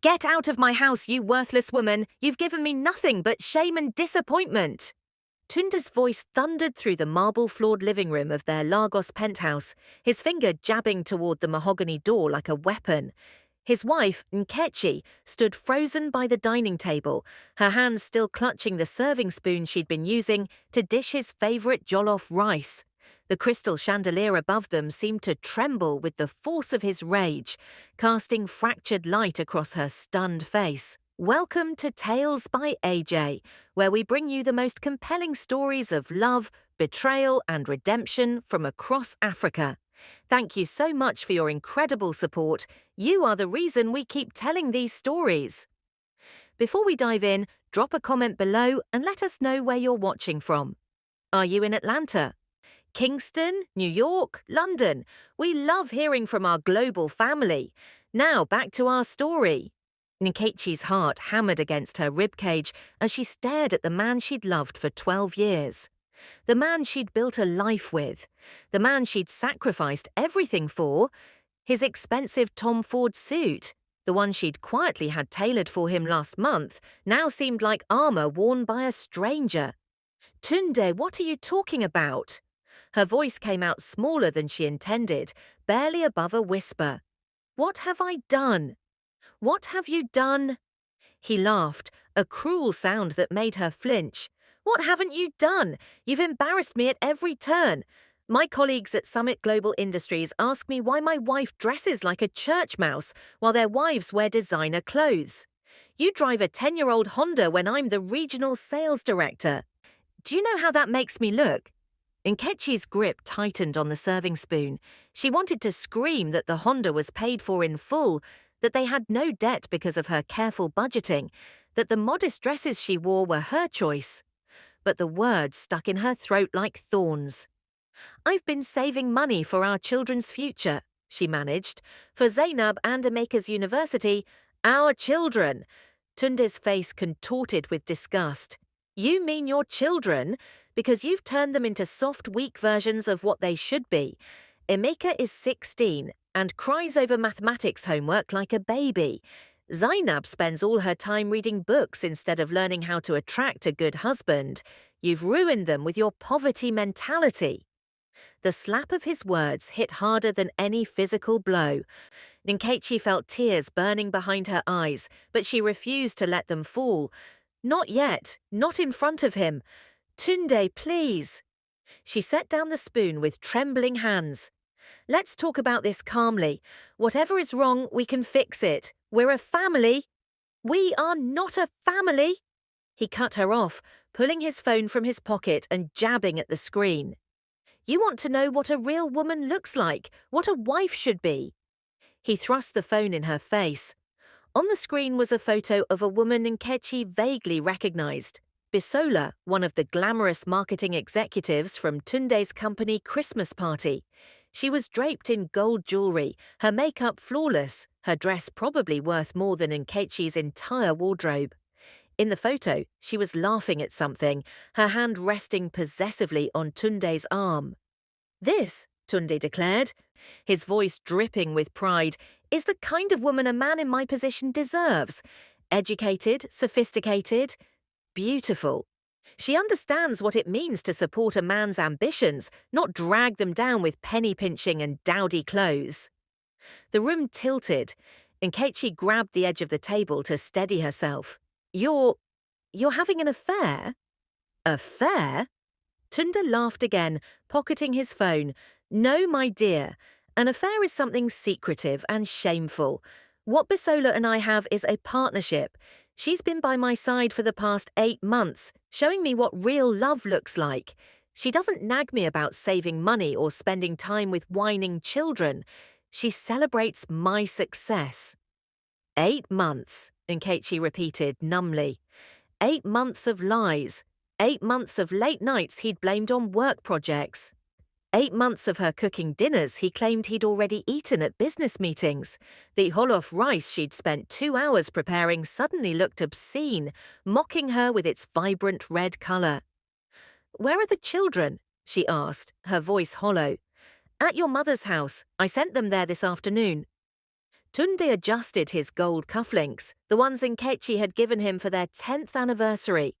Get out of my house, you worthless woman! You've given me nothing but shame and disappointment! Tunde's voice thundered through the marble-floored living room of their Lagos penthouse, his finger jabbing toward the mahogany door like a weapon. His wife, Nkechi, stood frozen by the dining table, her hands still clutching the serving spoon she'd been using to dish his favorite jollof rice. The crystal chandelier above them seemed to tremble with the force of his rage, casting fractured light across her stunned face. Welcome to Tales by AJ, where we bring you the most compelling stories of love, betrayal, and redemption from across Africa. Thank you so much for your incredible support. You are the reason we keep telling these stories. Before we dive in, drop a comment below and let us know where you're watching from. Are you in Atlanta? Kingston, New York, London? We love hearing from our global family. Now back to our story. Nkechi's heart hammered against her ribcage as she stared at the man she'd loved for 12 years. The man she'd built a life with. The man she'd sacrificed everything for. His expensive Tom Ford suit, the one she'd quietly had tailored for him last month, now seemed like armor worn by a stranger. Tunde, what are you talking about? Her voice came out smaller than she intended, barely above a whisper. What have I done? What have you done? He laughed, a cruel sound that made her flinch. What haven't you done? You've embarrassed me at every turn. My colleagues at Summit Global Industries ask me why my wife dresses like a church mouse while their wives wear designer clothes. You drive a 10-year-old Honda when I'm the regional sales director. Do you know how that makes me look? Nkechi's grip tightened on the serving spoon. She wanted to scream that the Honda was paid for in full, that they had no debt because of her careful budgeting, that the modest dresses she wore were her choice. But the words stuck in her throat like thorns. I've been saving money for our children's future, she managed. For Zainab and Emeka's university, our children. Tunde's face contorted with disgust. You mean your children? Because you've turned them into soft, weak versions of what they should be. Emeka is 16 and cries over mathematics homework like a baby. Zainab spends all her time reading books instead of learning how to attract a good husband. You've ruined them with your poverty mentality. The slap of his words hit harder than any physical blow. Nkechi felt tears burning behind her eyes, but she refused to let them fall. Not yet, not in front of him. Tunde, please. She set down the spoon with trembling hands. Let's talk about this calmly. Whatever is wrong, we can fix it. We're a family. We are not a family. He cut her off, pulling his phone from his pocket and jabbing at the screen. You want to know what a real woman looks like, what a wife should be. He thrust the phone in her face. On the screen was a photo of a woman Nkechi vaguely recognized. Bisola, one of the glamorous marketing executives from Tunde's company Christmas party. She was draped in gold jewelry, her makeup flawless, her dress probably worth more than Nkechi's entire wardrobe. In the photo, she was laughing at something, her hand resting possessively on Tunde's arm. This, Tunde declared, his voice dripping with pride, is the kind of woman a man in my position deserves. Educated, sophisticated, beautiful. She understands what it means to support a man's ambitions, not drag them down with penny pinching and dowdy clothes. The room tilted. Nkechi grabbed the edge of the table to steady herself. You're having an affair? Affair? Tunde laughed again, pocketing his phone. No, my dear. An affair is something secretive and shameful. What Bisola and I have is a partnership. She's been by my side for the past 8 months, showing me what real love looks like. She doesn't nag me about saving money or spending time with whining children. She celebrates my success. 8 months, Nkechi repeated numbly. 8 months of lies. 8 months of late nights he'd blamed on work projects. 8 months of her cooking dinners he claimed he'd already eaten at business meetings. The jollof rice she'd spent 2 hours preparing suddenly looked obscene, mocking her with its vibrant red color. Where are the children? She asked, her voice hollow. At your mother's house. I sent them there this afternoon. Tunde adjusted his gold cufflinks, the ones Nkechi had given him for their 10th anniversary.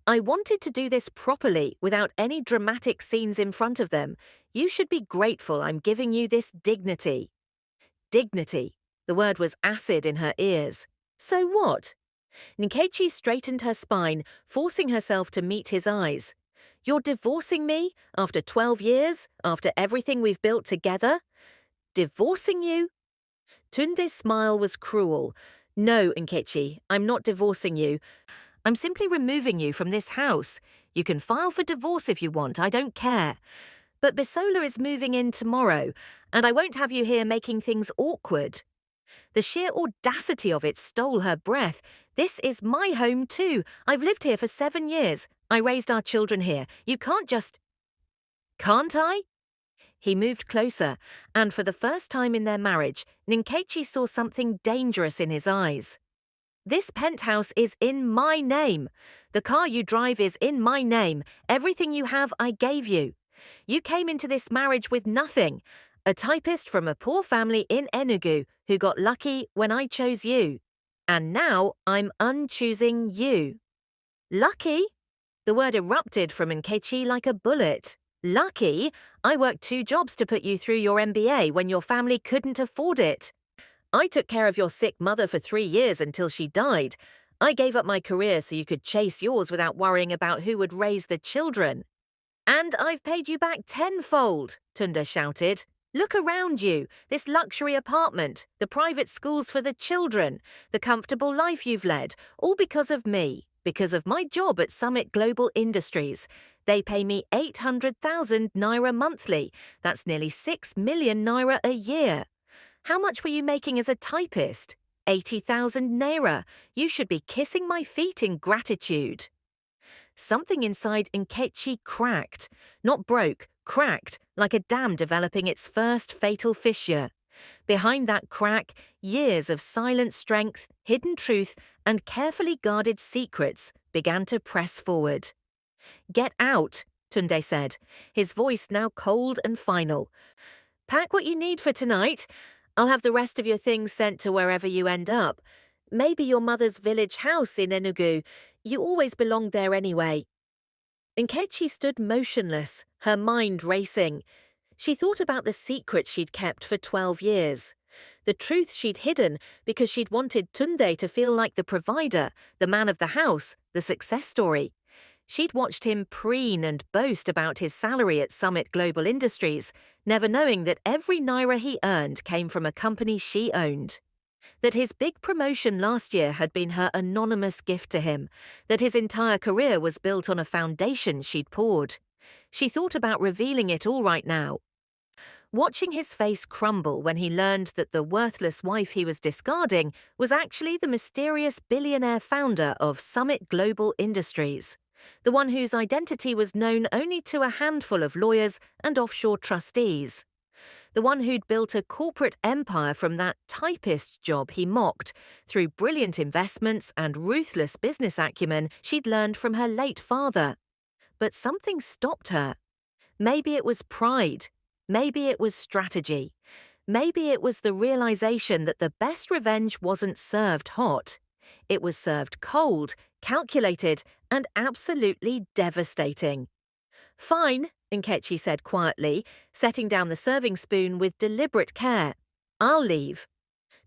I wanted to do this properly, without any dramatic scenes in front of them. You should be grateful I'm giving you this dignity. Dignity. The word was acid in her ears. So what? Nkechi straightened her spine, forcing herself to meet his eyes. You're divorcing me? After 12 years? After everything we've built together? Divorcing you? Tunde's smile was cruel. No, Nkechi, I'm not divorcing you. I'm simply removing you from this house. You can file for divorce if you want, I don't care. But Bisola is moving in tomorrow, and I won't have you here making things awkward. The sheer audacity of it stole her breath. This is my home too. I've lived here for 7 years. I raised our children here. You can't just... Can't I? He moved closer, and for the first time in their marriage, Nkechi saw something dangerous in his eyes. This penthouse is in my name. The car you drive is in my name. Everything you have, I gave you. You came into this marriage with nothing. A typist from a poor family in Enugu who got lucky when I chose you. And now I'm unchoosing you. Lucky? The word erupted from Nkechi like a bullet. Lucky? I worked 2 jobs to put you through your MBA when your family couldn't afford it. I took care of your sick mother for 3 years until she died. I gave up my career so you could chase yours without worrying about who would raise the children. And I've paid you back tenfold, Tunde shouted. Look around you, this luxury apartment, the private schools for the children, the comfortable life you've led, all because of me, because of my job at Summit Global Industries. They pay me 800,000 naira monthly. That's nearly 6 million naira a year. How much were you making as a typist? 80,000 naira. You should be kissing my feet in gratitude. Something inside Nkechi cracked. Not broke, cracked, like a dam developing its first fatal fissure. Behind that crack, years of silent strength, hidden truth, and carefully guarded secrets began to press forward. Get out, Tunde said, his voice now cold and final. Pack what you need for tonight. I'll have the rest of your things sent to wherever you end up. Maybe your mother's village house in Enugu. You always belonged there anyway. Nkechi stood motionless, her mind racing. She thought about the secret she'd kept for 12 years. The truth she'd hidden because she'd wanted Tunde to feel like the provider, the man of the house, the success story. She'd watched him preen and boast about his salary at Summit Global Industries, never knowing that every naira he earned came from a company she owned. That his big promotion last year had been her anonymous gift to him, that his entire career was built on a foundation she'd poured. She thought about revealing it all right now. Watching his face crumble when he learned that the worthless wife he was discarding was actually the mysterious billionaire founder of Summit Global Industries, the one whose identity was known only to a handful of lawyers and offshore trustees. The one who'd built a corporate empire from that typist job he mocked, through brilliant investments and ruthless business acumen she'd learned from her late father. But something stopped her. Maybe it was pride. Maybe it was strategy. Maybe it was the realization that the best revenge wasn't served hot. It was served cold, calculated, and absolutely devastating. Fine, Nkechi said quietly, setting down the serving spoon with deliberate care. I'll leave.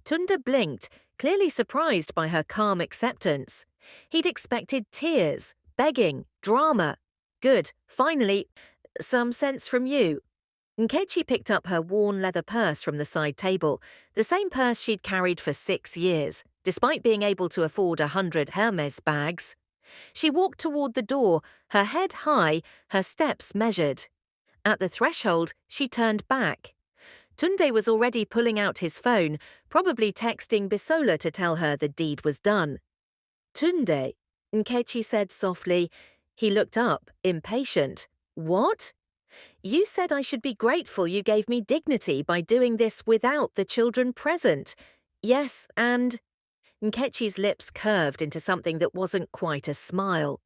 Tunde blinked, clearly surprised by her calm acceptance. He'd expected tears, begging, drama. Good, finally, some sense from you. Nkechi picked up her worn leather purse from the side table, the same purse she'd carried for 6 years, despite being able to afford 100 Hermes bags. She walked toward the door, her head high, her steps measured. At the threshold, she turned back. Tunde was already pulling out his phone, probably texting Bisola to tell her the deed was done. Tunde, Nkechi said softly. He looked up, impatient. What? You said I should be grateful you gave me dignity by doing this without the children present. Yes, and... Nkechi's lips curved into something that wasn't quite a smile.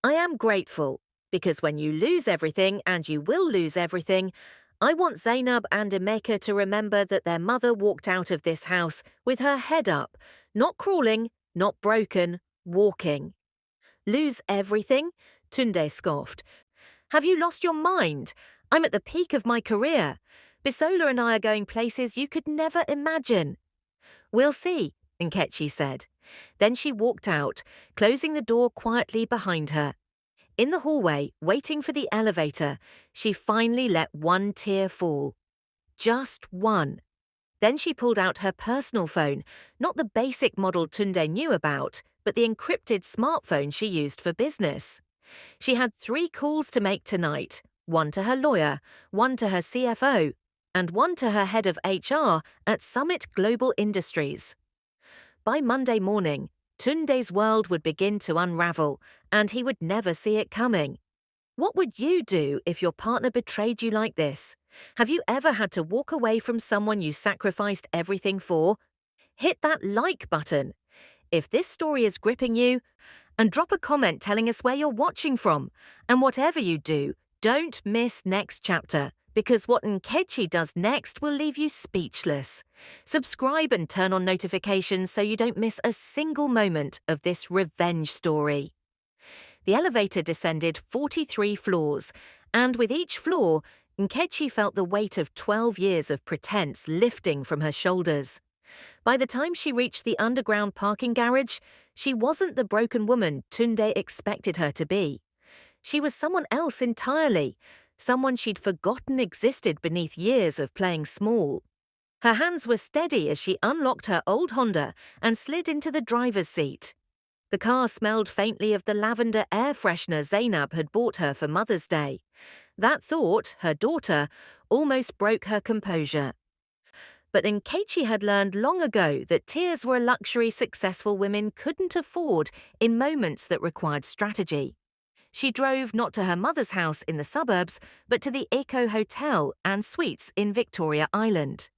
I am grateful, because when you lose everything, and you will lose everything, I want Zainab and Emeka to remember that their mother walked out of this house with her head up, not crawling, not broken, walking. Lose everything? Tunde scoffed. Have you lost your mind? I'm at the peak of my career. Bisola and I are going places you could never imagine. We'll see, Nkechi said. Then she walked out, closing the door quietly behind her. In the hallway, waiting for the elevator, she finally let one tear fall. Just one. Then she pulled out her personal phone, not the basic model Tunde knew about, but the encrypted smartphone she used for business. She had 3 calls to make tonight, one to her lawyer, one to her CFO, and one to her head of HR at Summit Global Industries. By Monday morning, Tunde's world would begin to unravel, and he would never see it coming. What would you do if your partner betrayed you like this? Have you ever had to walk away from someone you sacrificed everything for? Hit that like button if this story is gripping you, and drop a comment telling us where you're watching from. And whatever you do, don't miss next chapter, because what Nkechi does next will leave you speechless. Subscribe and turn on notifications so you don't miss a single moment of this revenge story. The elevator descended 43 floors, and with each floor, Nkechi felt the weight of 12 years of pretense lifting from her shoulders. By the time she reached the underground parking garage, she wasn't the broken woman Tunde expected her to be. She was someone else entirely, someone she'd forgotten existed beneath years of playing small. Her hands were steady as she unlocked her old Honda and slid into the driver's seat. The car smelled faintly of the lavender air freshener Zainab had bought her for Mother's Day. That thought, her daughter, almost broke her composure. But Nkechi had learned long ago that tears were a luxury successful women couldn't afford in moments that required strategy. She drove not to her mother's house in the suburbs, but to the Eco Hotel and Suites in Victoria Island.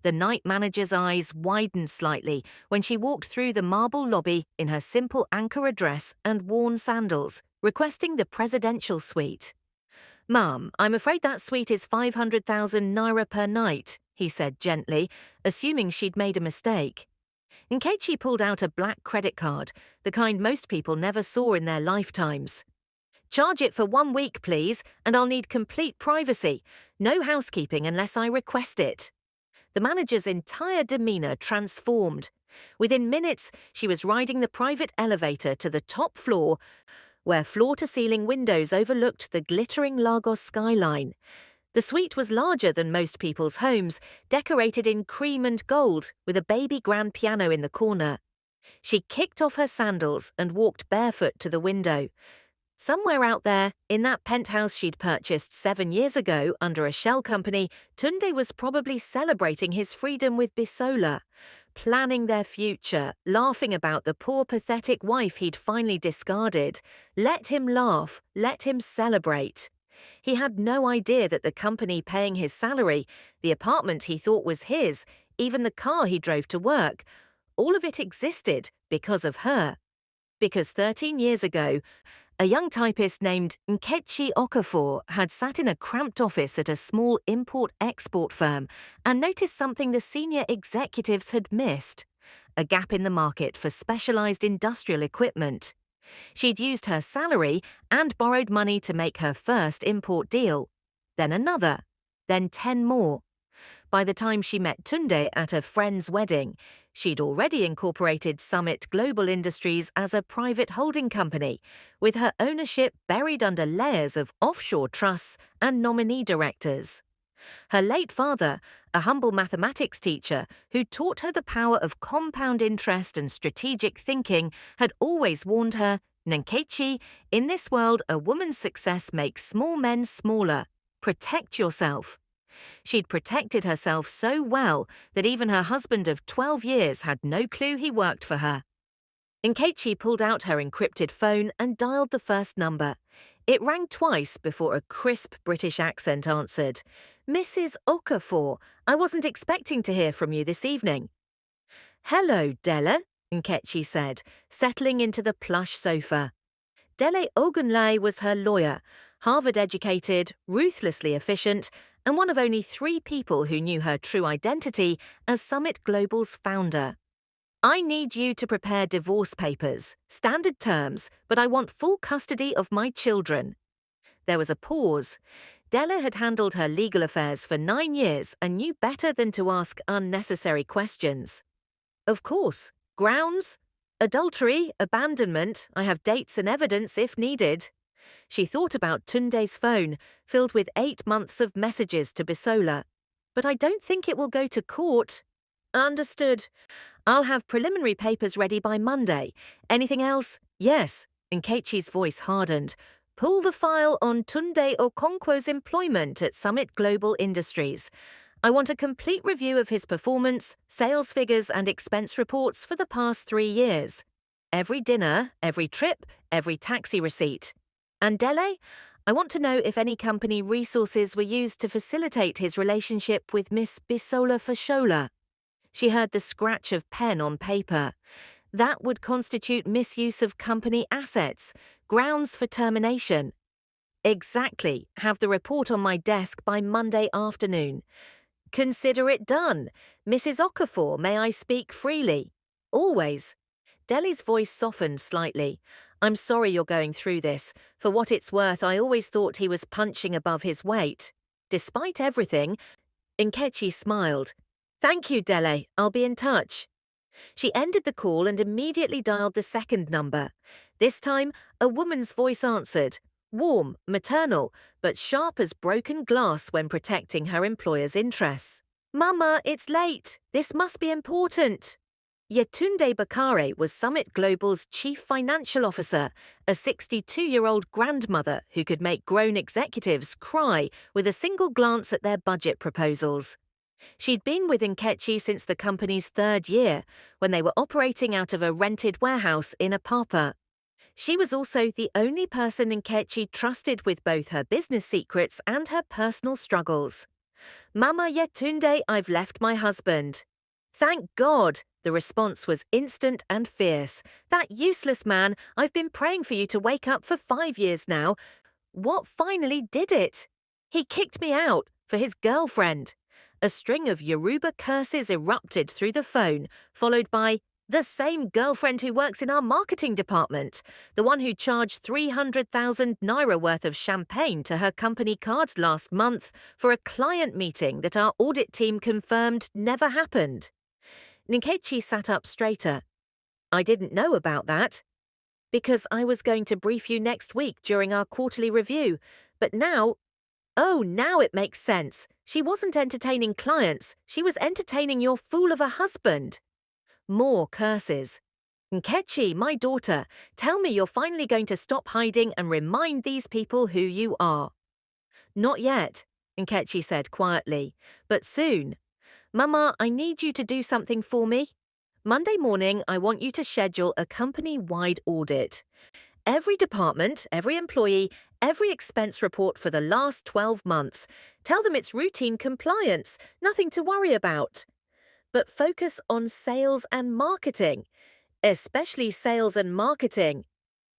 The night manager's eyes widened slightly when she walked through the marble lobby in her simple Ankara dress and worn sandals, requesting the presidential suite. "Ma'am, I'm afraid that suite is 500,000 naira per night," he said gently, assuming she'd made a mistake. Nkechi pulled out a black credit card, the kind most people never saw in their lifetimes. "Charge it for 1 week, please, and I'll need complete privacy. No housekeeping unless I request it." The manager's entire demeanor transformed. Within minutes, she was riding the private elevator to the top floor, where floor-to-ceiling windows overlooked the glittering Lagos skyline. The suite was larger than most people's homes, decorated in cream and gold, with a baby grand piano in the corner. She kicked off her sandals and walked barefoot to the window. Somewhere out there, in that penthouse she'd purchased 7 years ago under a shell company, Tunde was probably celebrating his freedom with Bisola, planning their future, laughing about the poor pathetic wife he'd finally discarded. Let him laugh, let him celebrate. He had no idea that the company paying his salary, the apartment he thought was his, even the car he drove to work, all of it existed because of her. Because 13 years ago, a young typist named Nkechi Okafor had sat in a cramped office at a small import-export firm and noticed something the senior executives had missed: a gap in the market for specialized industrial equipment. She'd used her salary and borrowed money to make her first import deal, then another, then 10 more. By the time she met Tunde at a friend's wedding, she'd already incorporated Summit Global Industries as a private holding company, with her ownership buried under layers of offshore trusts and nominee directors. Her late father, a humble mathematics teacher who taught her the power of compound interest and strategic thinking, had always warned her, "Nkechi, in this world a woman's success makes small men smaller. Protect yourself." She'd protected herself so well that even her husband of 12 years had no clue he worked for her. Nkechi pulled out her encrypted phone and dialed the first number. It rang twice before a crisp British accent answered. "Mrs. Okafor, I wasn't expecting to hear from you this evening." "Hello, Dele," Nkechi said, settling into the plush sofa. Dele Ogunleye was her lawyer, Harvard-educated, ruthlessly efficient, and one of only 3 people who knew her true identity as Summit Global's founder. I need you to prepare divorce papers, standard terms, but I want full custody of my children. There was a pause. Della had handled her legal affairs for 9 years and knew better than to ask unnecessary questions. Of course. Grounds? Adultery, abandonment, I have dates and evidence if needed. She thought about Tunde's phone, filled with 8 months of messages to Bisola. But I don't think it will go to court. Understood. I'll have preliminary papers ready by Monday. Anything else? Yes. Nkechi's voice hardened. Pull the file on Tunde Okonkwo's employment at Summit Global Industries. I want a complete review of his performance, sales figures and expense reports for the past 3 years. Every dinner, every trip, every taxi receipt. And Dele, I want to know if any company resources were used to facilitate his relationship with Miss Bisola Fashola. She heard the scratch of pen on paper. That would constitute misuse of company assets, grounds for termination. Exactly. Have the report on my desk by Monday afternoon. Consider it done. Mrs. Okafor, may I speak freely? Always. Deli's voice softened slightly. I'm sorry you're going through this. For what it's worth, I always thought he was punching above his weight. Despite everything, Nkechi smiled. Thank you, Dele. I'll be in touch. She ended the call and immediately dialed the second number. This time, a woman's voice answered. Warm, maternal, but sharp as broken glass when protecting her employer's interests. Mama, it's late. This must be important. Yetunde Bakare was Summit Global's chief financial officer, a 62-year-old grandmother who could make grown executives cry with a single glance at their budget proposals. She'd been with Nkechi since the company's 3rd year, when they were operating out of a rented warehouse in Apapa. She was also the only person Nkechi trusted with both her business secrets and her personal struggles. Mama Yetunde, I've left my husband. Thank God! The response was instant and fierce. That useless man, I've been praying for you to wake up for 5 years now. What finally did it? He kicked me out for his girlfriend. A string of Yoruba curses erupted through the phone, followed by, the same girlfriend who works in our marketing department, the one who charged 300,000 naira worth of champagne to her company cards last month for a client meeting that our audit team confirmed never happened. Nkechi sat up straighter. I didn't know about that. Because I was going to brief you next week during our quarterly review, but now... Oh, now it makes sense. She wasn't entertaining clients, she was entertaining your fool of a husband. More curses. Nkechi, my daughter, tell me you're finally going to stop hiding and remind these people who you are. Not yet, Nkechi said quietly, but soon. Mama, I need you to do something for me. Monday morning, I want you to schedule a company-wide audit. Every department, every employee, every expense report for the last 12 months. Tell them it's routine compliance, nothing to worry about. But focus on sales and marketing, especially sales and marketing.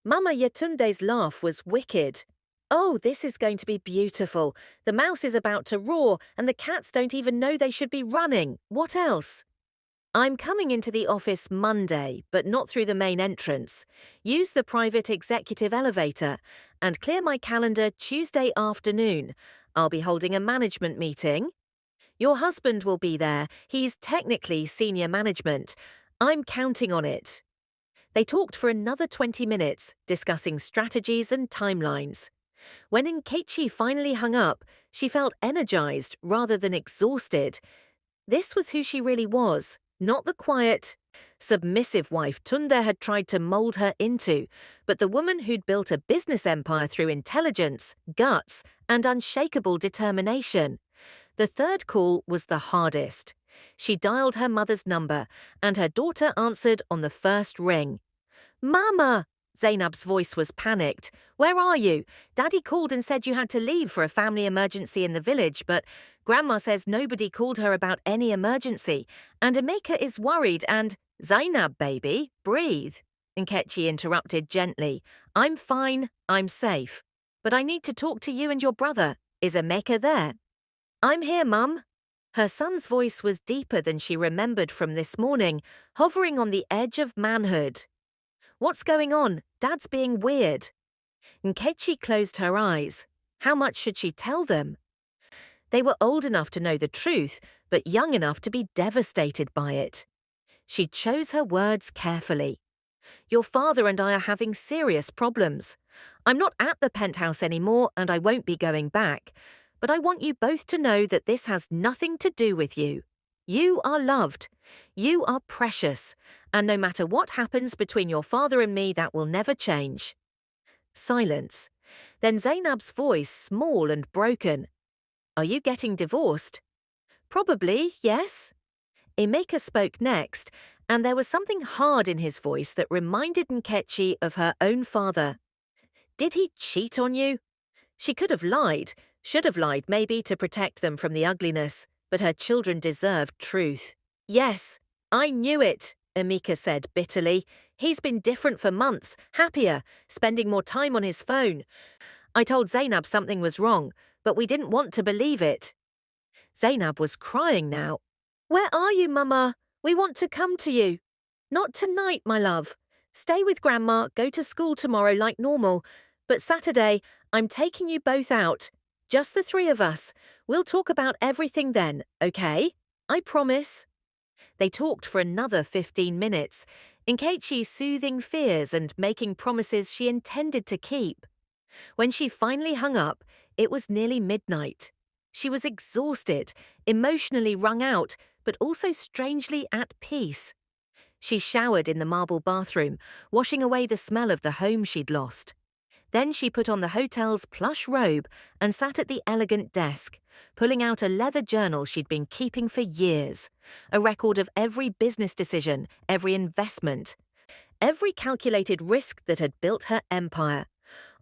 Mama Yetunde's laugh was wicked. Oh, this is going to be beautiful. The mouse is about to roar and the cats don't even know they should be running. What else? I'm coming into the office Monday, but not through the main entrance. Use the private executive elevator and clear my calendar Tuesday afternoon. I'll be holding a management meeting. Your husband will be there. He's technically senior management. I'm counting on it. They talked for another 20 minutes, discussing strategies and timelines. When Nkechi finally hung up, she felt energized rather than exhausted. This was who she really was. Not the quiet, submissive wife Tunde had tried to mold her into, but the woman who'd built a business empire through intelligence, guts, and unshakable determination. The third call was the hardest. She dialed her mother's number, and her daughter answered on the first ring. Mama! Zainab's voice was panicked. Where are you? Daddy called and said you had to leave for a family emergency in the village, but Grandma says nobody called her about any emergency, and Emeka is worried and... Zainab, baby, breathe. Nkechi interrupted gently. I'm fine, I'm safe. But I need to talk to you and your brother. Is Emeka there? I'm here, Mum. Her son's voice was deeper than she remembered from this morning, hovering on the edge of manhood. What's going on? Dad's being weird. Nkechi closed her eyes. How much should she tell them? They were old enough to know the truth, but young enough to be devastated by it. She chose her words carefully. Your father and I are having serious problems. I'm not at the penthouse anymore and I won't be going back. But I want you both to know that this has nothing to do with you. You are loved. You are precious. And no matter what happens between your father and me, that will never change. Silence. Then Zainab's voice, small and broken. Are you getting divorced? Probably, yes. Emeka spoke next, and there was something hard in his voice that reminded Nkechi of her own father. Did he cheat on you? She could have lied, should have lied maybe to protect them from the ugliness, but her children deserved truth. Yes, I knew it, Emeka said bitterly. He's been different for months, happier, spending more time on his phone. I told Zainab something was wrong, but we didn't want to believe it. Zainab was crying now. Where are you, Mama? We want to come to you. Not tonight, my love. Stay with Grandma, go to school tomorrow like normal. But Saturday, I'm taking you both out. Just the three of us. We'll talk about everything then, okay? I promise. They talked for another 15 minutes, Nkechi soothing fears and making promises she intended to keep. When she finally hung up, it was nearly midnight. She was exhausted, emotionally wrung out, but also strangely at peace. She showered in the marble bathroom, washing away the smell of the home she'd lost. Then she put on the hotel's plush robe and sat at the elegant desk, pulling out a leather journal she'd been keeping for years, a record of every business decision, every investment, every calculated risk that had built her empire.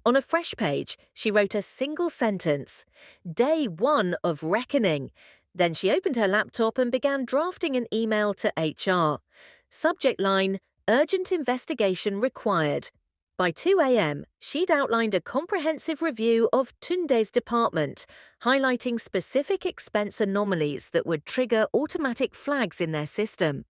On a fresh page, she wrote a single sentence, Day 1 of reckoning. Then she opened her laptop and began drafting an email to HR. Subject line, urgent investigation required. By 2 a.m., she'd outlined a comprehensive review of Tunde's department, highlighting specific expense anomalies that would trigger automatic flags in their system.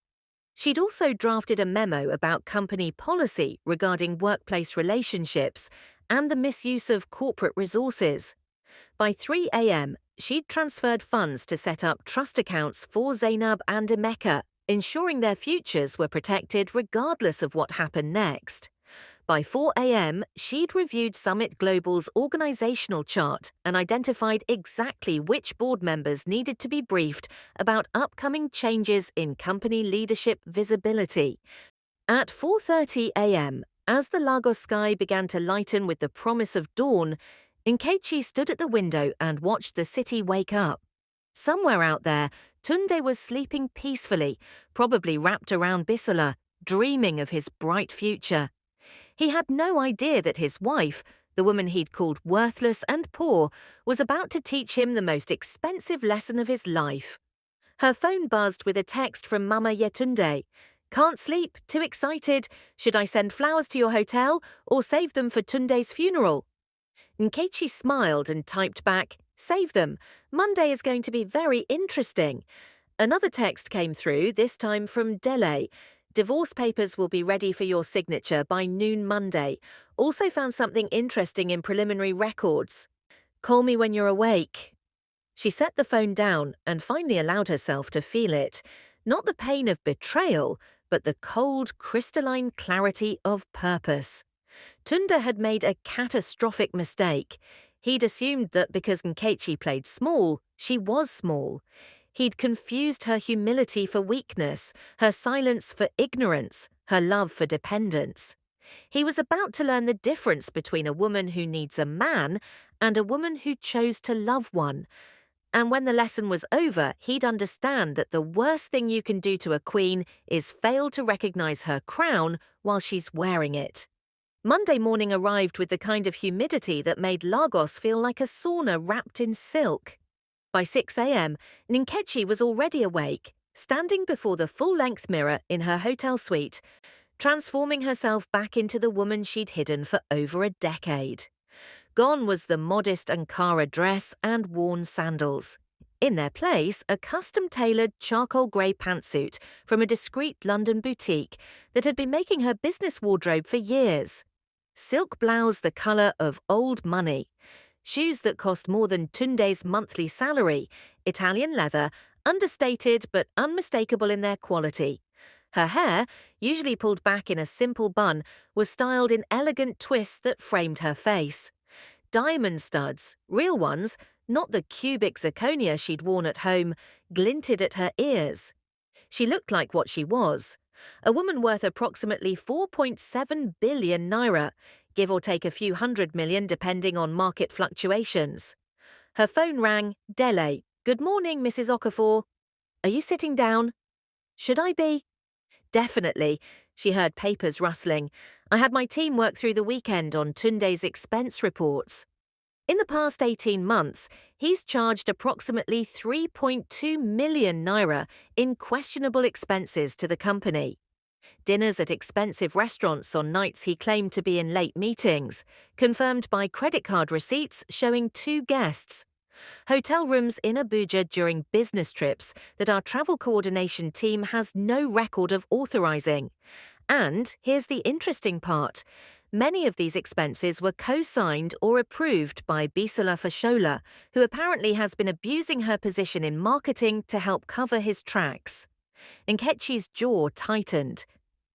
She'd also drafted a memo about company policy regarding workplace relationships and the misuse of corporate resources. By 3 a.m., she'd transferred funds to set up trust accounts for Zainab and Emeka, ensuring their futures were protected regardless of what happened next. By 4 a.m., she'd reviewed Summit Global's organizational chart and identified exactly which board members needed to be briefed about upcoming changes in company leadership visibility. At 4:30 a.m., as the Lagos sky began to lighten with the promise of dawn, Nkechi stood at the window and watched the city wake up. Somewhere out there, Tunde was sleeping peacefully, probably wrapped around Bisola, dreaming of his bright future. He had no idea that his wife, the woman he'd called worthless and poor, was about to teach him the most expensive lesson of his life. Her phone buzzed with a text from Mama Yetunde. Can't sleep, too excited. Should I send flowers to your hotel or save them for Tunde's funeral? Nkechi smiled and typed back, save them. Monday is going to be very interesting. Another text came through, this time from Dele. Divorce papers will be ready for your signature by noon Monday. Also found something interesting in preliminary records. Call me when you're awake. She set the phone down and finally allowed herself to feel it. Not the pain of betrayal, but the cold, crystalline clarity of purpose. Tunde had made a catastrophic mistake. He'd assumed that because Nkechi played small, she was small. He'd confused her humility for weakness, her silence for ignorance, her love for dependence. He was about to learn the difference between a woman who needs a man and a woman who chose to love one. And when the lesson was over, he'd understand that the worst thing you can do to a queen is fail to recognize her crown while she's wearing it. Monday morning arrived with the kind of humidity that made Lagos feel like a sauna wrapped in silk. By 6 a.m., Nkechi was already awake, standing before the full-length mirror in her hotel suite, transforming herself back into the woman she'd hidden for over a decade. Gone was the modest Ankara dress and worn sandals. In their place, a custom-tailored charcoal grey pantsuit from a discreet London boutique that had been making her business wardrobe for years. Silk blouse the colour of old money. Shoes that cost more than Tunde's monthly salary. Italian leather, understated but unmistakable in their quality. Her hair, usually pulled back in a simple bun, was styled in elegant twists that framed her face. Diamond studs, real ones, not the cubic zirconia she'd worn at home, glinted at her ears. She looked like what she was, a woman worth approximately 4.7 billion naira, give or take a few hundred million depending on market fluctuations. Her phone rang. Dele. Good morning, Mrs. Okafor. Are you sitting down? Should I be? Definitely. She heard papers rustling. I had my team work through the weekend on Tunde's expense reports. In the past 18 months, he's charged approximately 3.2 million naira in questionable expenses to the company. Dinners at expensive restaurants on nights he claimed to be in late meetings, confirmed by credit card receipts showing 2 guests. Hotel rooms in Abuja during business trips that our travel coordination team has no record of authorizing. And here's the interesting part. Many of these expenses were co-signed or approved by Bisola, who apparently has been abusing her position in marketing to help cover his tracks. Nkechi's jaw tightened.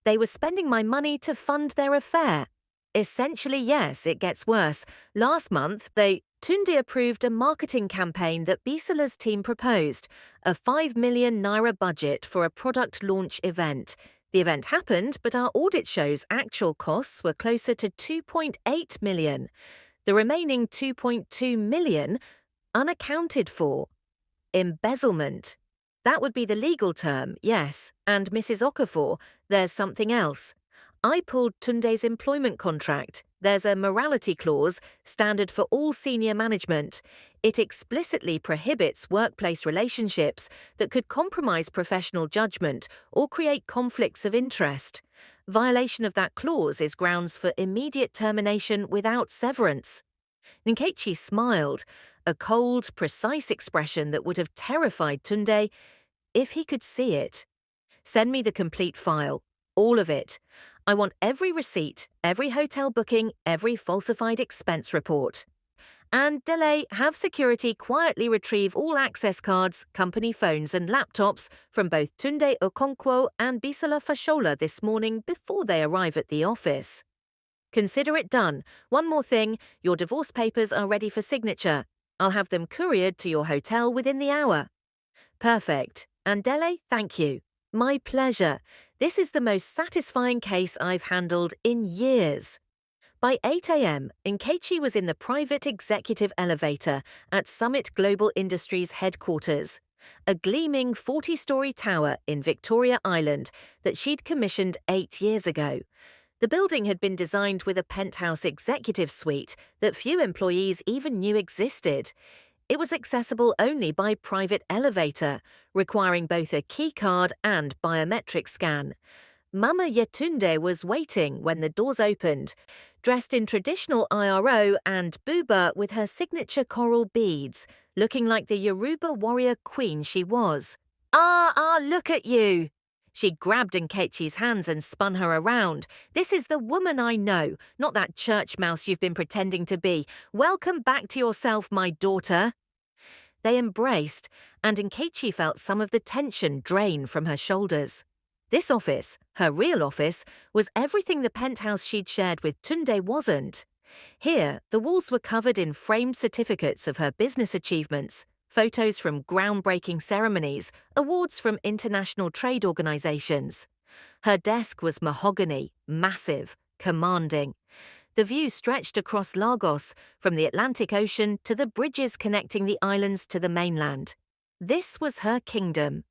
They were spending my money to fund their affair. Essentially, yes, it gets worse. Last month, Tunde approved a marketing campaign that Bisola's team proposed, a 5 million naira budget for a product launch event. The event happened, but our audit shows actual costs were closer to 2.8 million. The remaining 2.2 million unaccounted for. Embezzlement. That would be the legal term, yes. And Mrs. Okafor, there's something else. I pulled Tunde's employment contract. There's a morality clause, standard for all senior management. It explicitly prohibits workplace relationships that could compromise professional judgment or create conflicts of interest. Violation of that clause is grounds for immediate termination without severance. Nkechi smiled, a cold, precise expression that would have terrified Tunde if he could see it. Send me the complete file, all of it. I want every receipt, every hotel booking, every falsified expense report. And Dele, have security quietly retrieve all access cards, company phones and laptops from both Tunde Okonkwo and Bisola this morning before they arrive at the office. Consider it done. One more thing, your divorce papers are ready for signature. I'll have them couriered to your hotel within the hour. Perfect. And Dele, thank you. My pleasure. This is the most satisfying case I've handled in years. By 8 a.m., Nkechi was in the private executive elevator at Summit Global Industries headquarters, a gleaming 40-story tower in Victoria Island that she'd commissioned 8 years ago. The building had been designed with a penthouse executive suite that few employees even knew existed. It was accessible only by private elevator, requiring both a key card and biometric scan. Mama Yetunde was waiting when the doors opened, dressed in traditional IRO and buba with her signature coral beads, looking like the Yoruba warrior queen she was. Look at you! She grabbed Nkechi's hands and spun her around. This is the woman I know, not that church mouse you've been pretending to be. Welcome back to yourself, my daughter. They embraced, and Nkechi felt some of the tension drain from her shoulders. This office, her real office, was everything the penthouse she'd shared with Tunde wasn't. Here, the walls were covered in framed certificates of her business achievements, photos from groundbreaking ceremonies, awards from international trade organizations. Her desk was mahogany, massive, commanding. The view stretched across Lagos, from the Atlantic Ocean to the bridges connecting the islands to the mainland. This was her kingdom.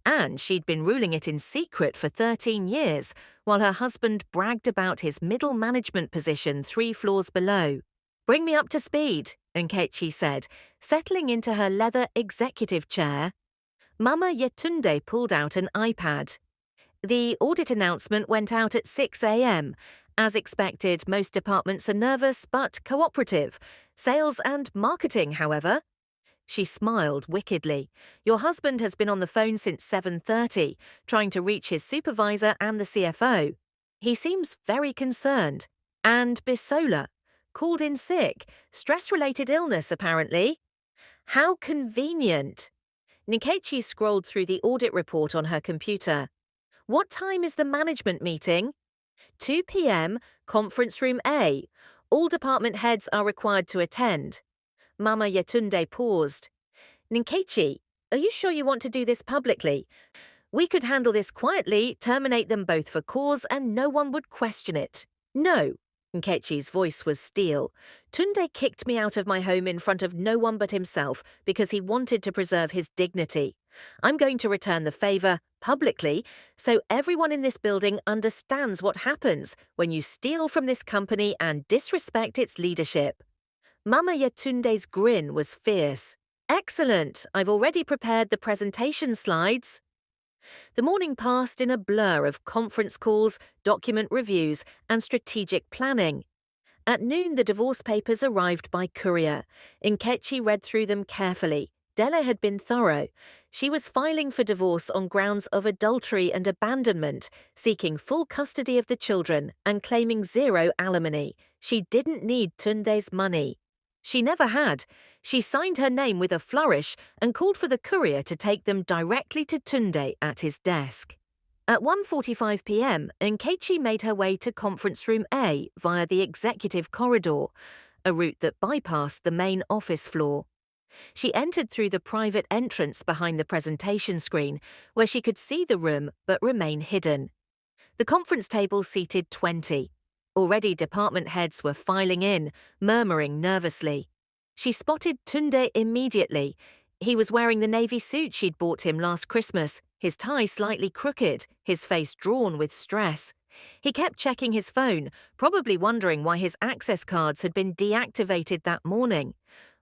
And she'd been ruling it in secret for 13 years, while her husband bragged about his middle management position 3 floors below. Bring me up to speed, Nkechi said, settling into her leather executive chair. Mama Yetunde pulled out an iPad. The audit announcement went out at 6 a.m. As expected, most departments are nervous but cooperative. Sales and marketing, however. She smiled wickedly. Your husband has been on the phone since 7:30, trying to reach his supervisor and the CFO. He seems very concerned. And Bisola. Called in sick. Stress-related illness, apparently. How convenient. Nkechi scrolled through the audit report on her computer. What time is the management meeting? 2 p.m., conference room A. All department heads are required to attend. Mama Yetunde paused. Nkechi, are you sure you want to do this publicly? We could handle this quietly, terminate them both for cause, and no one would question it. No. Nkechi's voice was steel. Tunde kicked me out of my home in front of no one but himself because he wanted to preserve his dignity. I'm going to return the favour, publicly, so everyone in this building understands what happens when you steal from this company and disrespect its leadership. Mama Yetunde's grin was fierce. Excellent! I've already prepared the presentation slides. The morning passed in a blur of conference calls, document reviews, and strategic planning. At noon, the divorce papers arrived by courier. Nkechi read through them carefully. Dele had been thorough. She was filing for divorce on grounds of adultery and abandonment, seeking full custody of the children and claiming zero alimony. She didn't need Tunde's money. She never had. She signed her name with a flourish and called for the courier to take them directly to Tunde at his desk. At 1:45 p.m., Nkechi made her way to conference room A via the executive corridor, a route that bypassed the main office floor. She entered through the private entrance behind the presentation screen, where she could see the room but remain hidden. The conference table seated 20. Already department heads were filing in, murmuring nervously. She spotted Tunde immediately. He was wearing the navy suit she'd bought him last Christmas, his tie slightly crooked, his face drawn with stress. He kept checking his phone, probably wondering why his access cards had been deactivated that morning,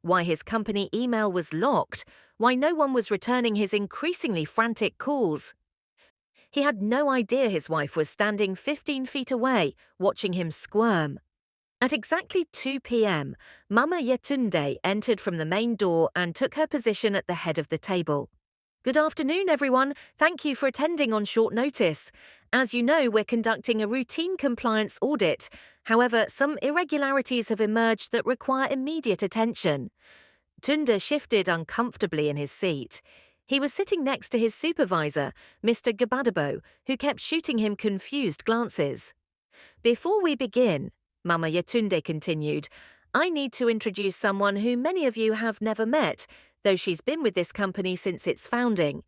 why his company email was locked, why no one was returning his increasingly frantic calls. He had no idea his wife was standing 15 feet away, watching him squirm. At exactly 2 p.m., Mama Yetunde entered from the main door and took her position at the head of the table. Good afternoon, everyone. Thank you for attending on short notice. As you know, we're conducting a routine compliance audit. However, some irregularities have emerged that require immediate attention. Tunde shifted uncomfortably in his seat. He was sitting next to his supervisor, Mr. Gabadabo, who kept shooting him confused glances. Before we begin, Mama Yetunde continued, I need to introduce someone who many of you have never met, though she's been with this company since its founding.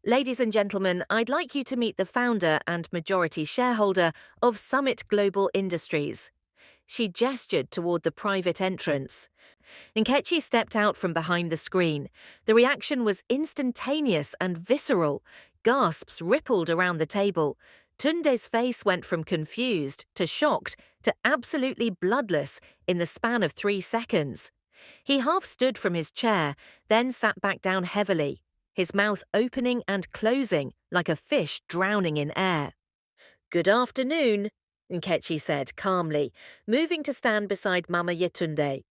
Ladies and gentlemen, I'd like you to meet the founder and majority shareholder of Summit Global Industries. She gestured toward the private entrance. Nkechi stepped out from behind the screen. The reaction was instantaneous and visceral. Gasps rippled around the table. Tunde's face went from confused to shocked to absolutely bloodless in the span of 3 seconds. He half stood from his chair, then sat back down heavily, his mouth opening and closing like a fish drowning in air. Good afternoon, Nkechi said calmly, moving to stand beside Mama Yetunde.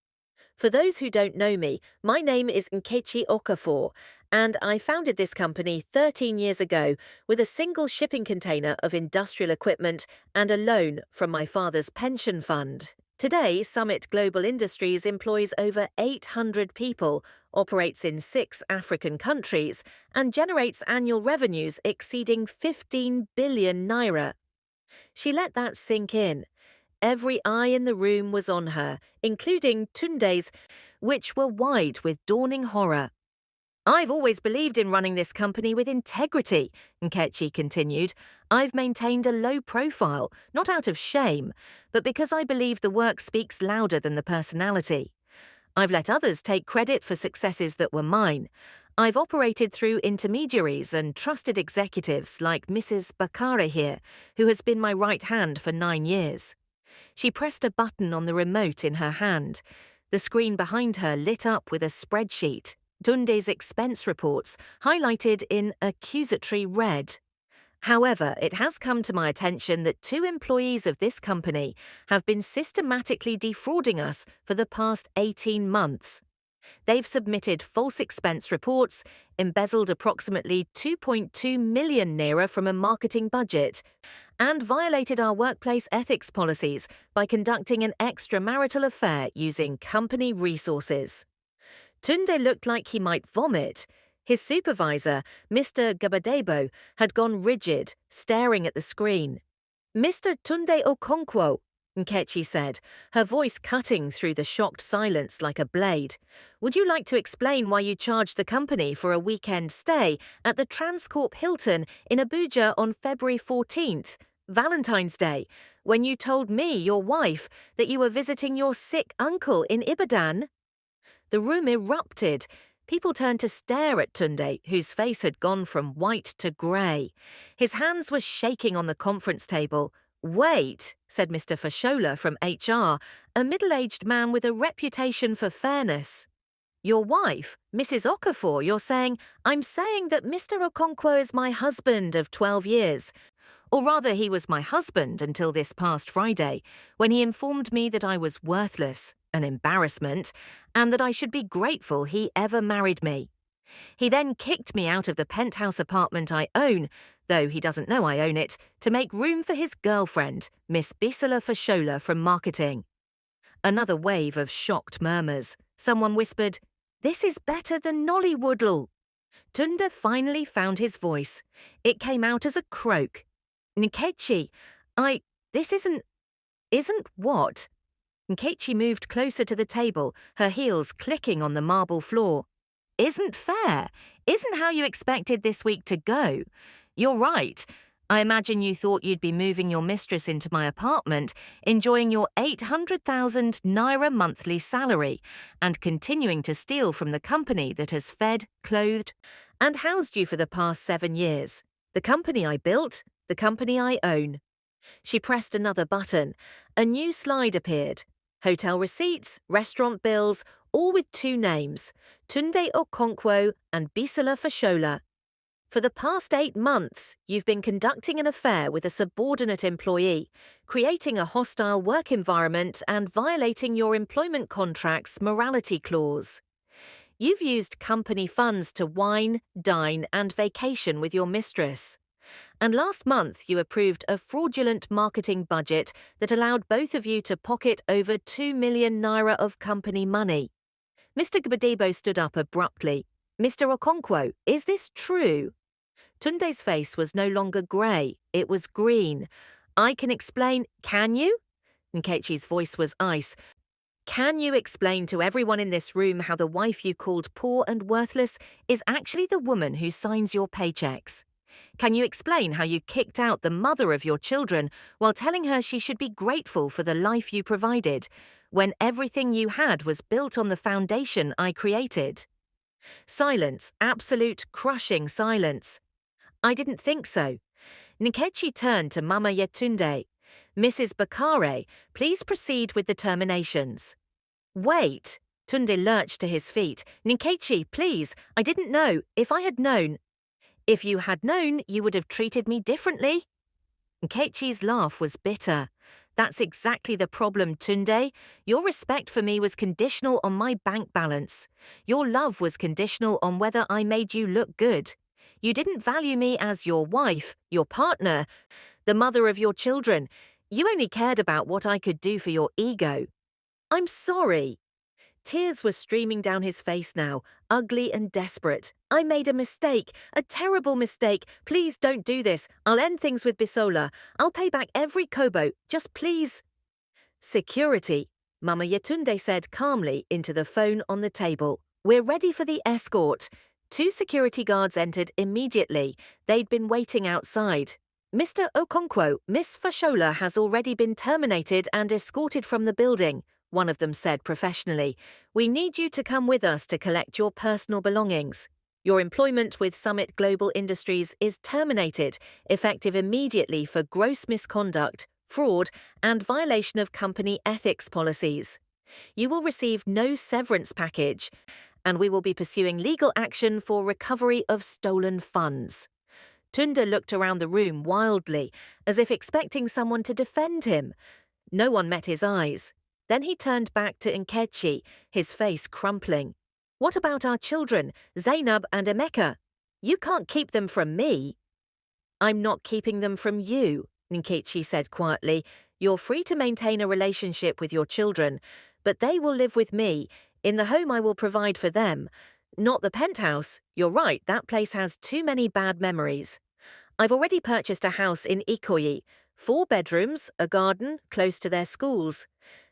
For those who don't know me, my name is Nkechi Okafor, and I founded this company 13 years ago with a single shipping container of industrial equipment and a loan from my father's pension fund. Today, Summit Global Industries employs over 800 people, operates in 6 African countries, and generates annual revenues exceeding 15 billion naira. She let that sink in. Every eye in the room was on her, including Tunde's, which were wide with dawning horror. I've always believed in running this company with integrity, Nkechi continued. I've maintained a low profile, not out of shame, but because I believe the work speaks louder than the personality. I've let others take credit for successes that were mine. I've operated through intermediaries and trusted executives like Mrs. Bakare here, who has been my right hand for 9 years. She pressed a button on the remote in her hand. The screen behind her lit up with a spreadsheet, Tunde's expense reports, highlighted in accusatory red. However, it has come to my attention that 2 employees of this company have been systematically defrauding us for the past 18 months. They've submitted false expense reports, embezzled approximately 2.2 million naira from a marketing budget, and violated our workplace ethics policies by conducting an extramarital affair using company resources. Tunde looked like he might vomit. His supervisor, Mr. Gabadebo, had gone rigid, staring at the screen. Mr. Tunde Okonkwo, Nkechi said, her voice cutting through the shocked silence like a blade. Would you like to explain why you charged the company for a weekend stay at the Transcorp Hilton in Abuja on February 14th, Valentine's Day, when you told me, your wife, that you were visiting your sick uncle in Ibadan? The room erupted. People turned to stare at Tunde, whose face had gone from white to grey. His hands were shaking on the conference table. Wait, said Mr. Fashola from HR, a middle-aged man with a reputation for fairness. Your wife, Mrs. Okafor, you're saying, I'm saying that Mr. Okonkwo is my husband of 12 years. Or rather, he was my husband until this past Friday, when he informed me that I was worthless, an embarrassment, and that I should be grateful he ever married me. He then kicked me out of the penthouse apartment I own, though he doesn't know I own it, to make room for his girlfriend, Miss Bisola Fashola from marketing. Another wave of shocked murmurs. Someone whispered, "This is better than Nollywoodle." Tunde finally found his voice. It came out as a croak. Nkechi, this isn't what? Nkechi moved closer to the table, her heels clicking on the marble floor. Isn't fair. Isn't how you expected this week to go. You're right. I imagine you thought you'd be moving your mistress into my apartment, enjoying your 800,000 naira monthly salary, and continuing to steal from the company that has fed, clothed, and housed you for the past 7 years. The company I built, the company I own. She pressed another button. A new slide appeared. Hotel receipts, restaurant bills, all with 2 names, Tunde Okonkwo and Bisola Fashola. For the past 8 months, you've been conducting an affair with a subordinate employee, creating a hostile work environment and violating your employment contract's morality clause. You've used company funds to wine, dine, and vacation with your mistress. And last month, you approved a fraudulent marketing budget that allowed both of you to pocket over 2 million naira of company money. Mr. Gbadebo stood up abruptly. Mr. Okonkwo, is this true? Tunde's face was no longer grey, it was green. I can explain. Can you? Nkechi's voice was ice. Can you explain to everyone in this room how the wife you called poor and worthless is actually the woman who signs your paychecks? Can you explain how you kicked out the mother of your children while telling her she should be grateful for the life you provided, when everything you had was built on the foundation I created? Silence, absolute crushing silence. I didn't think so. Nkechi turned to Mama Yetunde. Mrs. Bakare, please proceed with the terminations. Wait! Tunde lurched to his feet. Nkechi, please, I didn't know. If I had known. If you had known, you would have treated me differently. Nkechi's laugh was bitter. That's exactly the problem, Tunde. Your respect for me was conditional on my bank balance. Your love was conditional on whether I made you look good. You didn't value me as your wife, your partner, the mother of your children. You only cared about what I could do for your ego. I'm sorry. Tears were streaming down his face now, ugly and desperate. I made a mistake, a terrible mistake. Please don't do this. I'll end things with Bisola. I'll pay back every kobo. Just please. Security, Mama Yetunde said calmly into the phone on the table. We're ready for the escort. 2 security guards entered immediately. They'd been waiting outside. Mr. Okonkwo, Miss Fashola has already been terminated and escorted from the building, one of them said professionally. We need you to come with us to collect your personal belongings. Your employment with Summit Global Industries is terminated, effective immediately for gross misconduct, fraud, and violation of company ethics policies. You will receive no severance package, and we will be pursuing legal action for recovery of stolen funds. Tunde looked around the room wildly, as if expecting someone to defend him. No one met his eyes. Then he turned back to Nkechi, his face crumpling. What about our children, Zainab and Emeka? You can't keep them from me. I'm not keeping them from you, Nkechi said quietly. You're free to maintain a relationship with your children, but they will live with me, in the home I will provide for them. Not the penthouse. You're right, that place has too many bad memories. I've already purchased a house in Ikoyi, 4 bedrooms, a garden, close to their schools.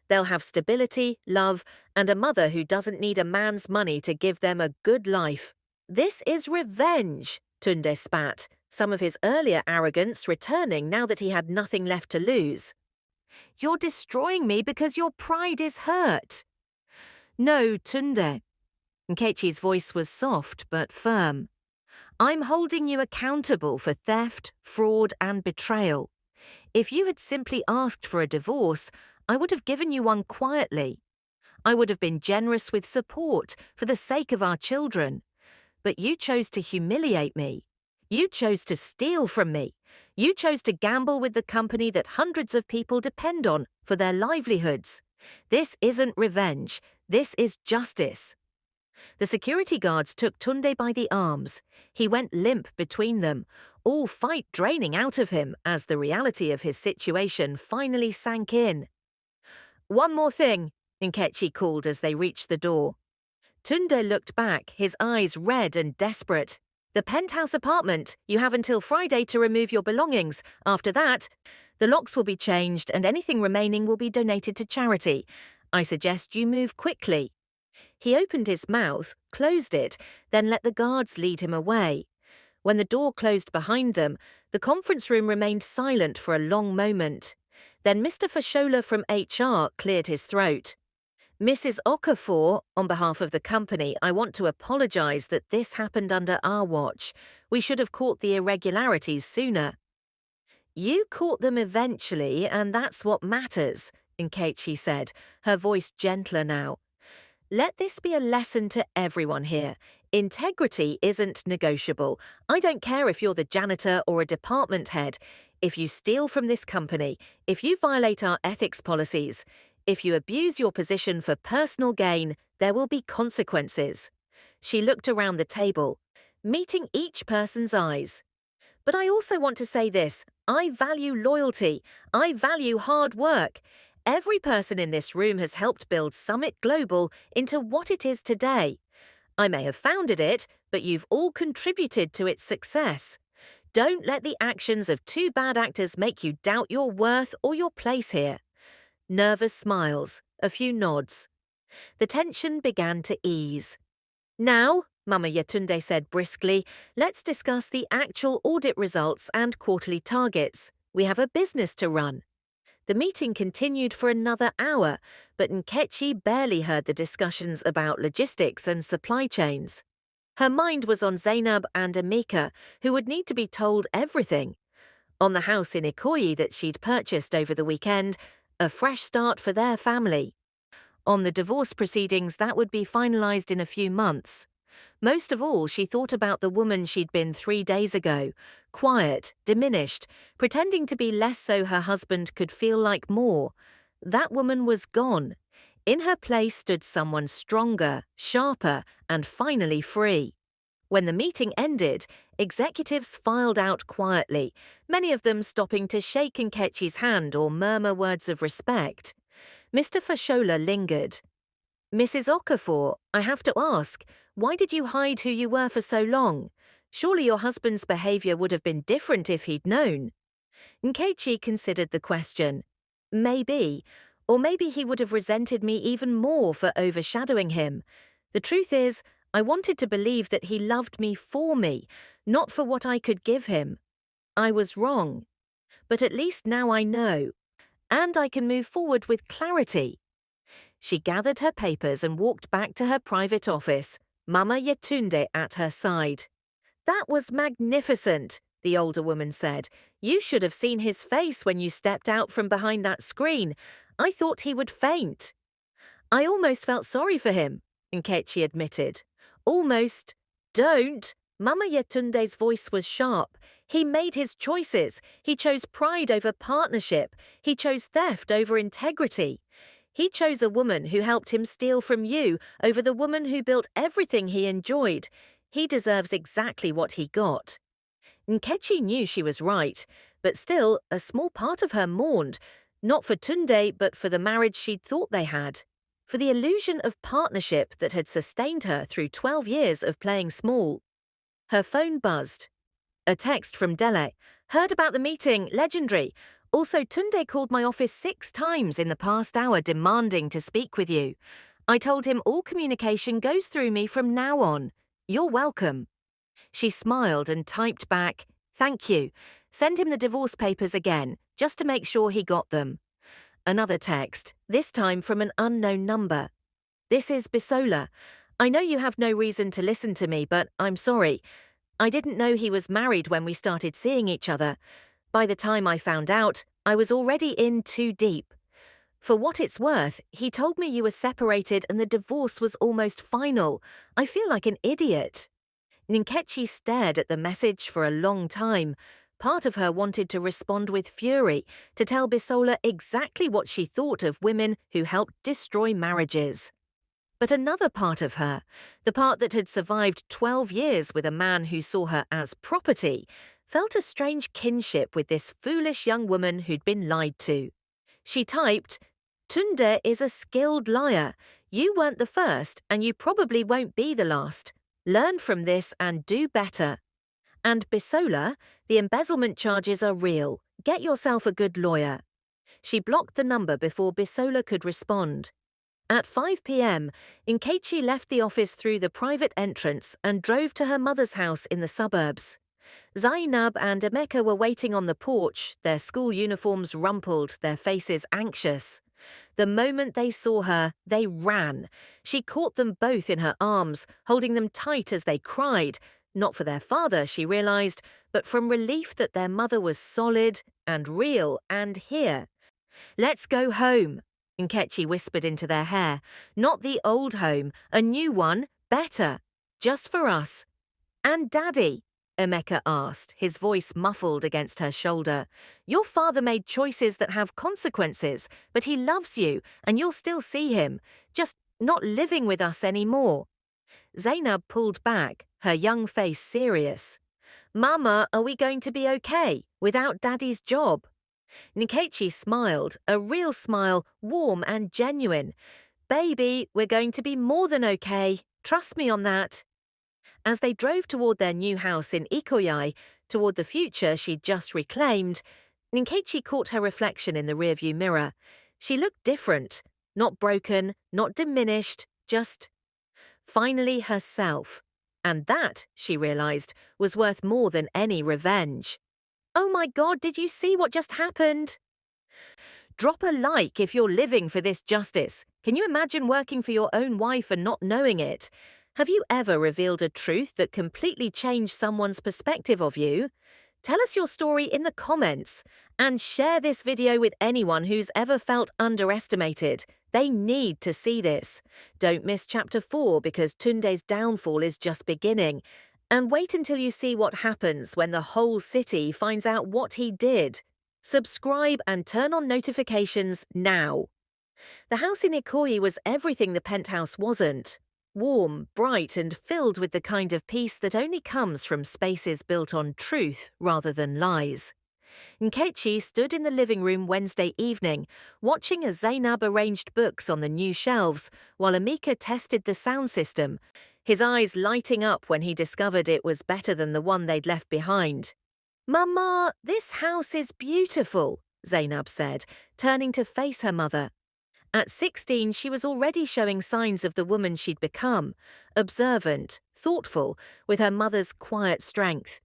They'll have stability, love, and a mother who doesn't need a man's money to give them a good life. This is revenge, Tunde spat, some of his earlier arrogance returning now that he had nothing left to lose. You're destroying me because your pride is hurt. No, Tunde. Nkechi's voice was soft but firm. I'm holding you accountable for theft, fraud, and betrayal. If you had simply asked for a divorce, I would have given you one quietly. I would have been generous with support for the sake of our children. But you chose to humiliate me. You chose to steal from me. You chose to gamble with the company that hundreds of people depend on for their livelihoods. This isn't revenge. This is justice. The security guards took Tunde by the arms. He went limp between them, all fight draining out of him as the reality of his situation finally sank in. One more thing, Nkechi called as they reached the door. Tunde looked back, his eyes red and desperate. The penthouse apartment. You have until Friday to remove your belongings. After that, the locks will be changed and anything remaining will be donated to charity. I suggest you move quickly. He opened his mouth, closed it, then let the guards lead him away. When the door closed behind them, the conference room remained silent for a long moment. Then Mr. Fashola from HR cleared his throat. Mrs. Okafor, on behalf of the company, I want to apologize that this happened under our watch. We should have caught the irregularities sooner. You caught them eventually, and that's what matters, Nkechi said, her voice gentler now. Let this be a lesson to everyone here. Integrity isn't negotiable. I don't care if you're the janitor or a department head. If you steal from this company, if you violate our ethics policies, if you abuse your position for personal gain, there will be consequences. She looked around the table, meeting each person's eyes. But I also want to say this. I value loyalty. I value hard work. Every person in this room has helped build Summit Global into what it is today. I may have founded it, but you've all contributed to its success. Don't let the actions of 2 bad actors make you doubt your worth or your place here. Nervous smiles, a few nods. The tension began to ease. Now, Mama Yetunde said briskly, let's discuss the actual audit results and quarterly targets. We have a business to run. The meeting continued for another hour, but Nkechi barely heard the discussions about logistics and supply chains. Her mind was on Zainab and Emeka, who would need to be told everything. On the house in Ikoyi that she'd purchased over the weekend, a fresh start for their family. On the divorce proceedings that would be finalized in a few months. Most of all, she thought about the woman she'd been 3 days ago, quiet, diminished, pretending to be less so her husband could feel like more. That woman was gone. In her place stood someone stronger, sharper, and finally free. When the meeting ended, executives filed out quietly, many of them stopping to shake Nkechi's hand or murmur words of respect. Mr. Fashola lingered. Mrs. Okafor, I have to ask, why did you hide who you were for so long? Surely your husband's behavior would have been different if he'd known. Nkechi considered the question. Maybe. Or maybe he would have resented me even more for overshadowing him. The truth is, I wanted to believe that he loved me for me, not for what I could give him. I was wrong. But at least now I know. And I can move forward with clarity. She gathered her papers and walked back to her private office, Mama Yetunde at her side. That was magnificent, the older woman said. You should have seen his face when you stepped out from behind that screen. I thought he would faint. I almost felt sorry for him, Nkechi admitted. Almost. Don't. Mama Yetunde's voice was sharp. He made his choices. He chose pride over partnership. He chose theft over integrity. He chose a woman who helped him steal from you over the woman who built everything he enjoyed. He deserves exactly what he got. Nkechi knew she was right, but still, a small part of her mourned, not for Tunde, but for the marriage she'd thought they had, for the illusion of partnership that had sustained her through 12 years of playing small. Her phone buzzed. A text from Dele. Heard about the meeting, legendary. Also, Tunde called my office 6 times in the past hour demanding to speak with you. I told him all communication goes through me from now on. You're welcome. She smiled and typed back, thank you. Send him the divorce papers again, just to make sure he got them. Another text, this time from an unknown number. This is Bisola. I know you have no reason to listen to me, but I'm sorry. I didn't know he was married when we started seeing each other. By the time I found out, I was already in too deep. For what it's worth, he told me you were separated and the divorce was almost final. I feel like an idiot. Nkechi stared at the message for a long time. Part of her wanted to respond with fury, to tell Bisola exactly what she thought of women who helped destroy marriages. But another part of her, the part that had survived 12 years with a man who saw her as property, felt a strange kinship with this foolish young woman who'd been lied to. She typed, Tunde is a skilled liar. You weren't the first, and you probably won't be the last. Learn from this and do better. And Bisola, the embezzlement charges are real. Get yourself a good lawyer. She blocked the number before Bisola could respond. At 5 p.m., Nkechi left the office through the private entrance and drove to her mother's house in the suburbs. Zainab and Emeka were waiting on the porch, their school uniforms rumpled, their faces anxious. The moment they saw her, they ran. She caught them both in her arms, holding them tight as they cried, not for their father, she realized, but from relief that their mother was solid and real and here. Let's go home, Nkechi whispered into their hair. Not the old home, a new one, better, just for us. And Daddy? Emeka asked, his voice muffled against her shoulder. Your father made choices that have consequences, but he loves you, and you'll still see him, just not living with us anymore. Zainab pulled back, her young face serious. Mama, are we going to be okay, without Daddy's job? Nkechi smiled, a real smile, warm and genuine. Baby, we're going to be more than okay. Trust me on that. As they drove toward their new house in Ikoyi, toward the future she'd just reclaimed, Nkechi caught her reflection in the rearview mirror. She looked different, not broken, not diminished, just finally herself. And that, she realized, was worth more than any revenge. Oh my God, did you see what just happened? Drop a like if you're living for this justice. Can you imagine working for your own wife and not knowing it? Have you ever revealed a truth that completely changed someone's perspective of you? Tell us your story in the comments and share this video with anyone who's ever felt underestimated. They need to see this. Don't miss Chapter 4 because Tunde's downfall is just beginning. And wait until you see what happens when the whole city finds out what he did. Subscribe and turn on notifications now. The house in Ikoyi was everything the penthouse wasn't. Warm, bright, and filled with the kind of peace that only comes from spaces built on truth rather than lies. Nkechi stood in the living room Wednesday evening, watching as Zainab arranged books on the new shelves, while Emeka tested the sound system, his eyes lighting up when he discovered it was better than the one they'd left behind. Mama, this house is beautiful, Zainab said, turning to face her mother. At 16, she was already showing signs of the woman she'd become, observant, thoughtful, with her mother's quiet strength.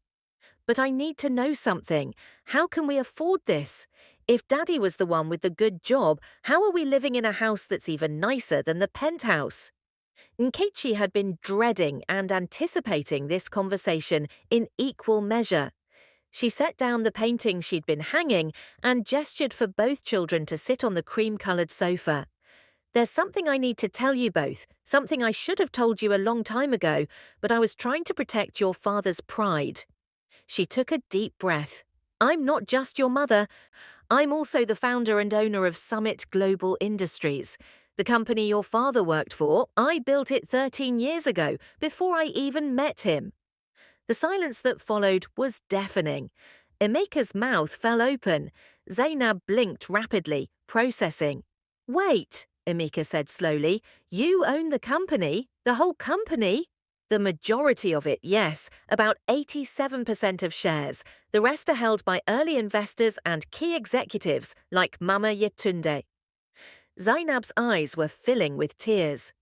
But I need to know something. How can we afford this? If Daddy was the one with the good job, how are we living in a house that's even nicer than the penthouse? Nkechi had been dreading and anticipating this conversation in equal measure. She set down the painting she'd been hanging and gestured for both children to sit on the cream-coloured sofa. There's something I need to tell you both, something I should have told you a long time ago, but I was trying to protect your father's pride. She took a deep breath. I'm not just your mother. I'm also the founder and owner of Summit Global Industries. The company your father worked for, I built it 13 years ago, before I even met him." The silence that followed was deafening. Emeka's mouth fell open. Zainab blinked rapidly, processing. "Wait," Emeka said slowly. "You own the company? The whole company?" "The majority of it, yes. About 87% of shares. The rest are held by early investors and key executives like Mama Yetunde." Zainab's eyes were filling with tears.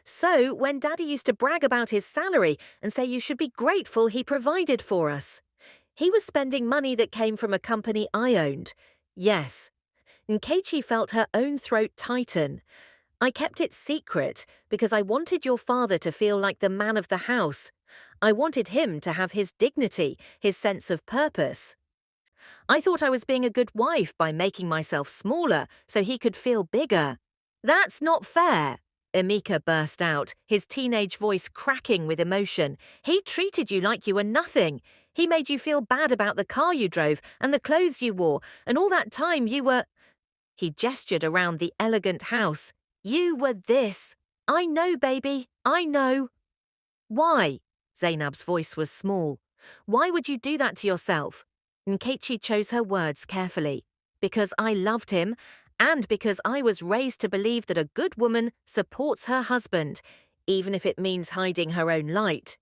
"So, when Daddy used to brag about his salary and say you should be grateful he provided for us, he was spending money that came from a company I owned?" "Yes." Nkechi felt her own throat tighten. "I kept it secret because I wanted your father to feel like the man of the house. I wanted him to have his dignity, his sense of purpose. I thought I was being a good wife by making myself smaller so he could feel bigger." "That's not fair," Emeka burst out, his teenage voice cracking with emotion. "He treated you like you were nothing. He made you feel bad about the car you drove and the clothes you wore, and all that time you were—" He gestured around the elegant house. "You were this. I know, baby, I know." "Why?" Zainab's voice was small. "Why would you do that to yourself?" Nkechi chose her words carefully. "Because I loved him, and because I was raised to believe that a good woman supports her husband, even if it means hiding her own light.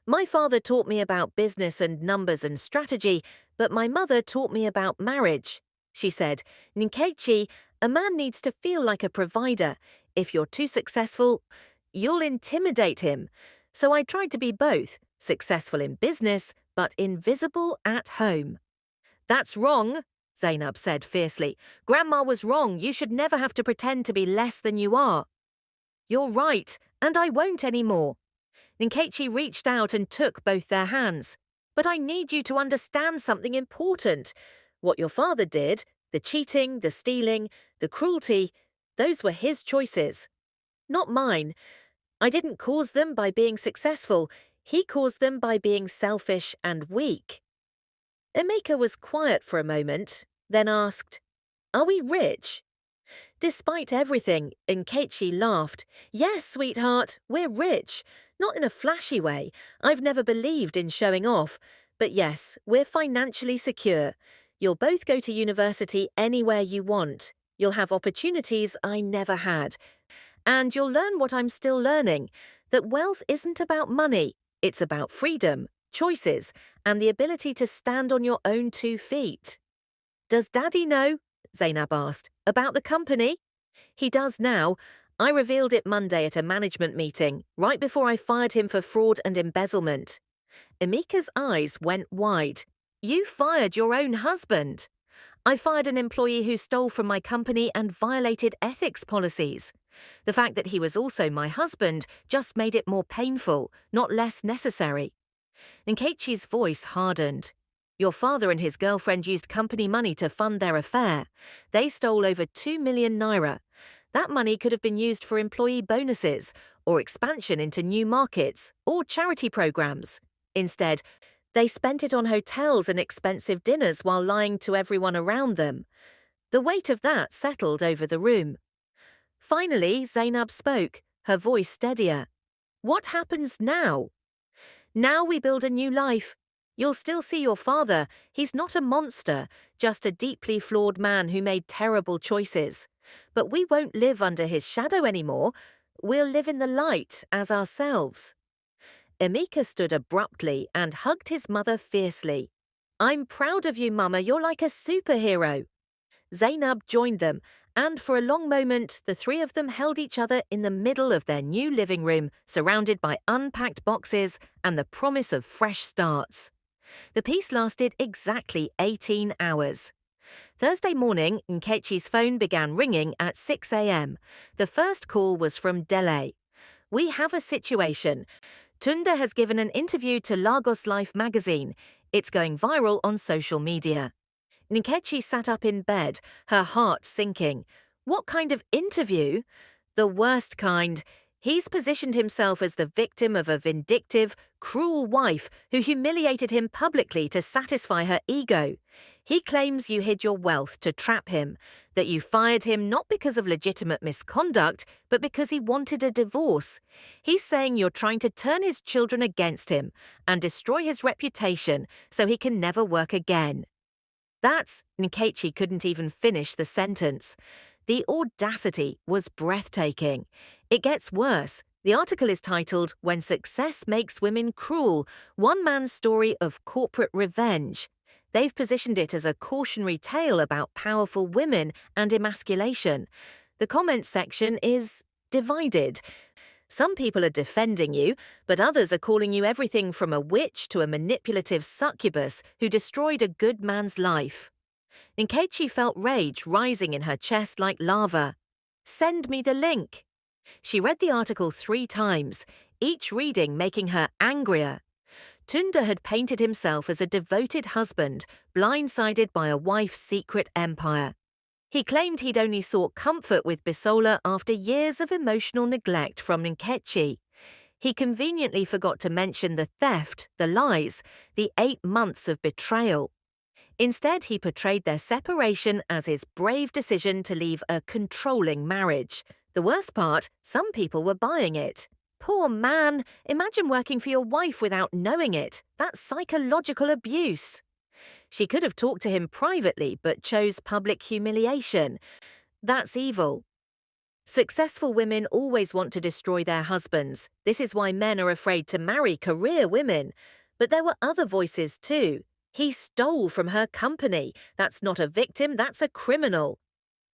My father taught me about business and numbers and strategy, but my mother taught me about marriage." She said, "Nkechi, a man needs to feel like a provider. If you're too successful, you'll intimidate him. So I tried to be both, successful in business, but invisible at home." "That's wrong," Zainab said fiercely. "Grandma was wrong. You should never have to pretend to be less than you are." "You're right, and I won't anymore." Nkechi reached out and took both their hands. "But I need you to understand something important. What your father did, the cheating, the stealing, the cruelty, those were his choices, not mine. I didn't cause them by being successful. He caused them by being selfish and weak." Emeka was quiet for a moment, then asked, "Are we rich?" Despite everything, Nkechi laughed. "Yes, sweetheart, we're rich. Not in a flashy way. I've never believed in showing off. But yes, we're financially secure. You'll both go to university anywhere you want. You'll have opportunities I never had. And you'll learn what I'm still learning, that wealth isn't about money. It's about freedom, choices, and the ability to stand on your own 2 feet." "Does Daddy know?" Zainab asked. "About the company?" "He does now. I revealed it Monday at a management meeting, right before I fired him for fraud and embezzlement." Emeka's eyes went wide. "You fired your own husband." "I fired an employee who stole from my company and violated ethics policies. The fact that he was also my husband just made it more painful, not less necessary." Nkechi's voice hardened. "Your father and his girlfriend used company money to fund their affair. They stole over 2 million naira. That money could have been used for employee bonuses, or expansion into new markets, or charity programs. Instead, they spent it on hotels and expensive dinners while lying to everyone around them." The weight of that settled over the room. Finally, Zainab spoke, her voice steadier. "What happens now?" "Now we build a new life. You'll still see your father. He's not a monster, just a deeply flawed man who made terrible choices. But we won't live under his shadow anymore. We'll live in the light as ourselves." Emeka stood abruptly and hugged his mother fiercely. "I'm proud of you, Mama. You're like a superhero." Zainab joined them, and for a long moment the 3 of them held each other in the middle of their new living room, surrounded by unpacked boxes and the promise of fresh starts. The peace lasted exactly 18 hours. Thursday morning, Nkechi's phone began ringing at 6 a.m. The first call was from Dele. "We have a situation. Tunde has given an interview to Lagos Life magazine. It's going viral on social media." Nkechi sat up in bed, her heart sinking. "What kind of interview?" "The worst kind. He's positioned himself as the victim of a vindictive, cruel wife who humiliated him publicly to satisfy her ego. He claims you hid your wealth to trap him, that you fired him not because of legitimate misconduct, but because he wanted a divorce. He's saying you're trying to turn his children against him and destroy his reputation so he can never work again. Nkechi couldn't even finish the sentence. The audacity was breathtaking. It gets worse. The article is titled, "When Success Makes Women Cruel, One Man's Story of Corporate Revenge." They've positioned it as a cautionary tale about powerful women and emasculation. The comments section is divided. Some people are defending you, but others are calling you everything from a witch to a manipulative succubus who destroyed a good man's life. Nkechi felt rage rising in her chest like lava. "Send me the link." She read the article 3 times, each reading making her angrier. Tunde had painted himself as a devoted husband, blindsided by a wife's secret empire. He claimed he'd only sought comfort with Bisola after years of emotional neglect from Nkechi. He conveniently forgot to mention the theft, the lies, the 8 months of betrayal. Instead, he portrayed their separation as his brave decision to leave a controlling marriage. The worst part, some people were buying it. Poor man, imagine working for your wife without knowing it. That's psychological abuse. She could have talked to him privately but chose public humiliation. That's evil. Successful women always want to destroy their husbands. This is why men are afraid to marry career women. But there were other voices too. He stole from her company. That's not a victim, that's a criminal.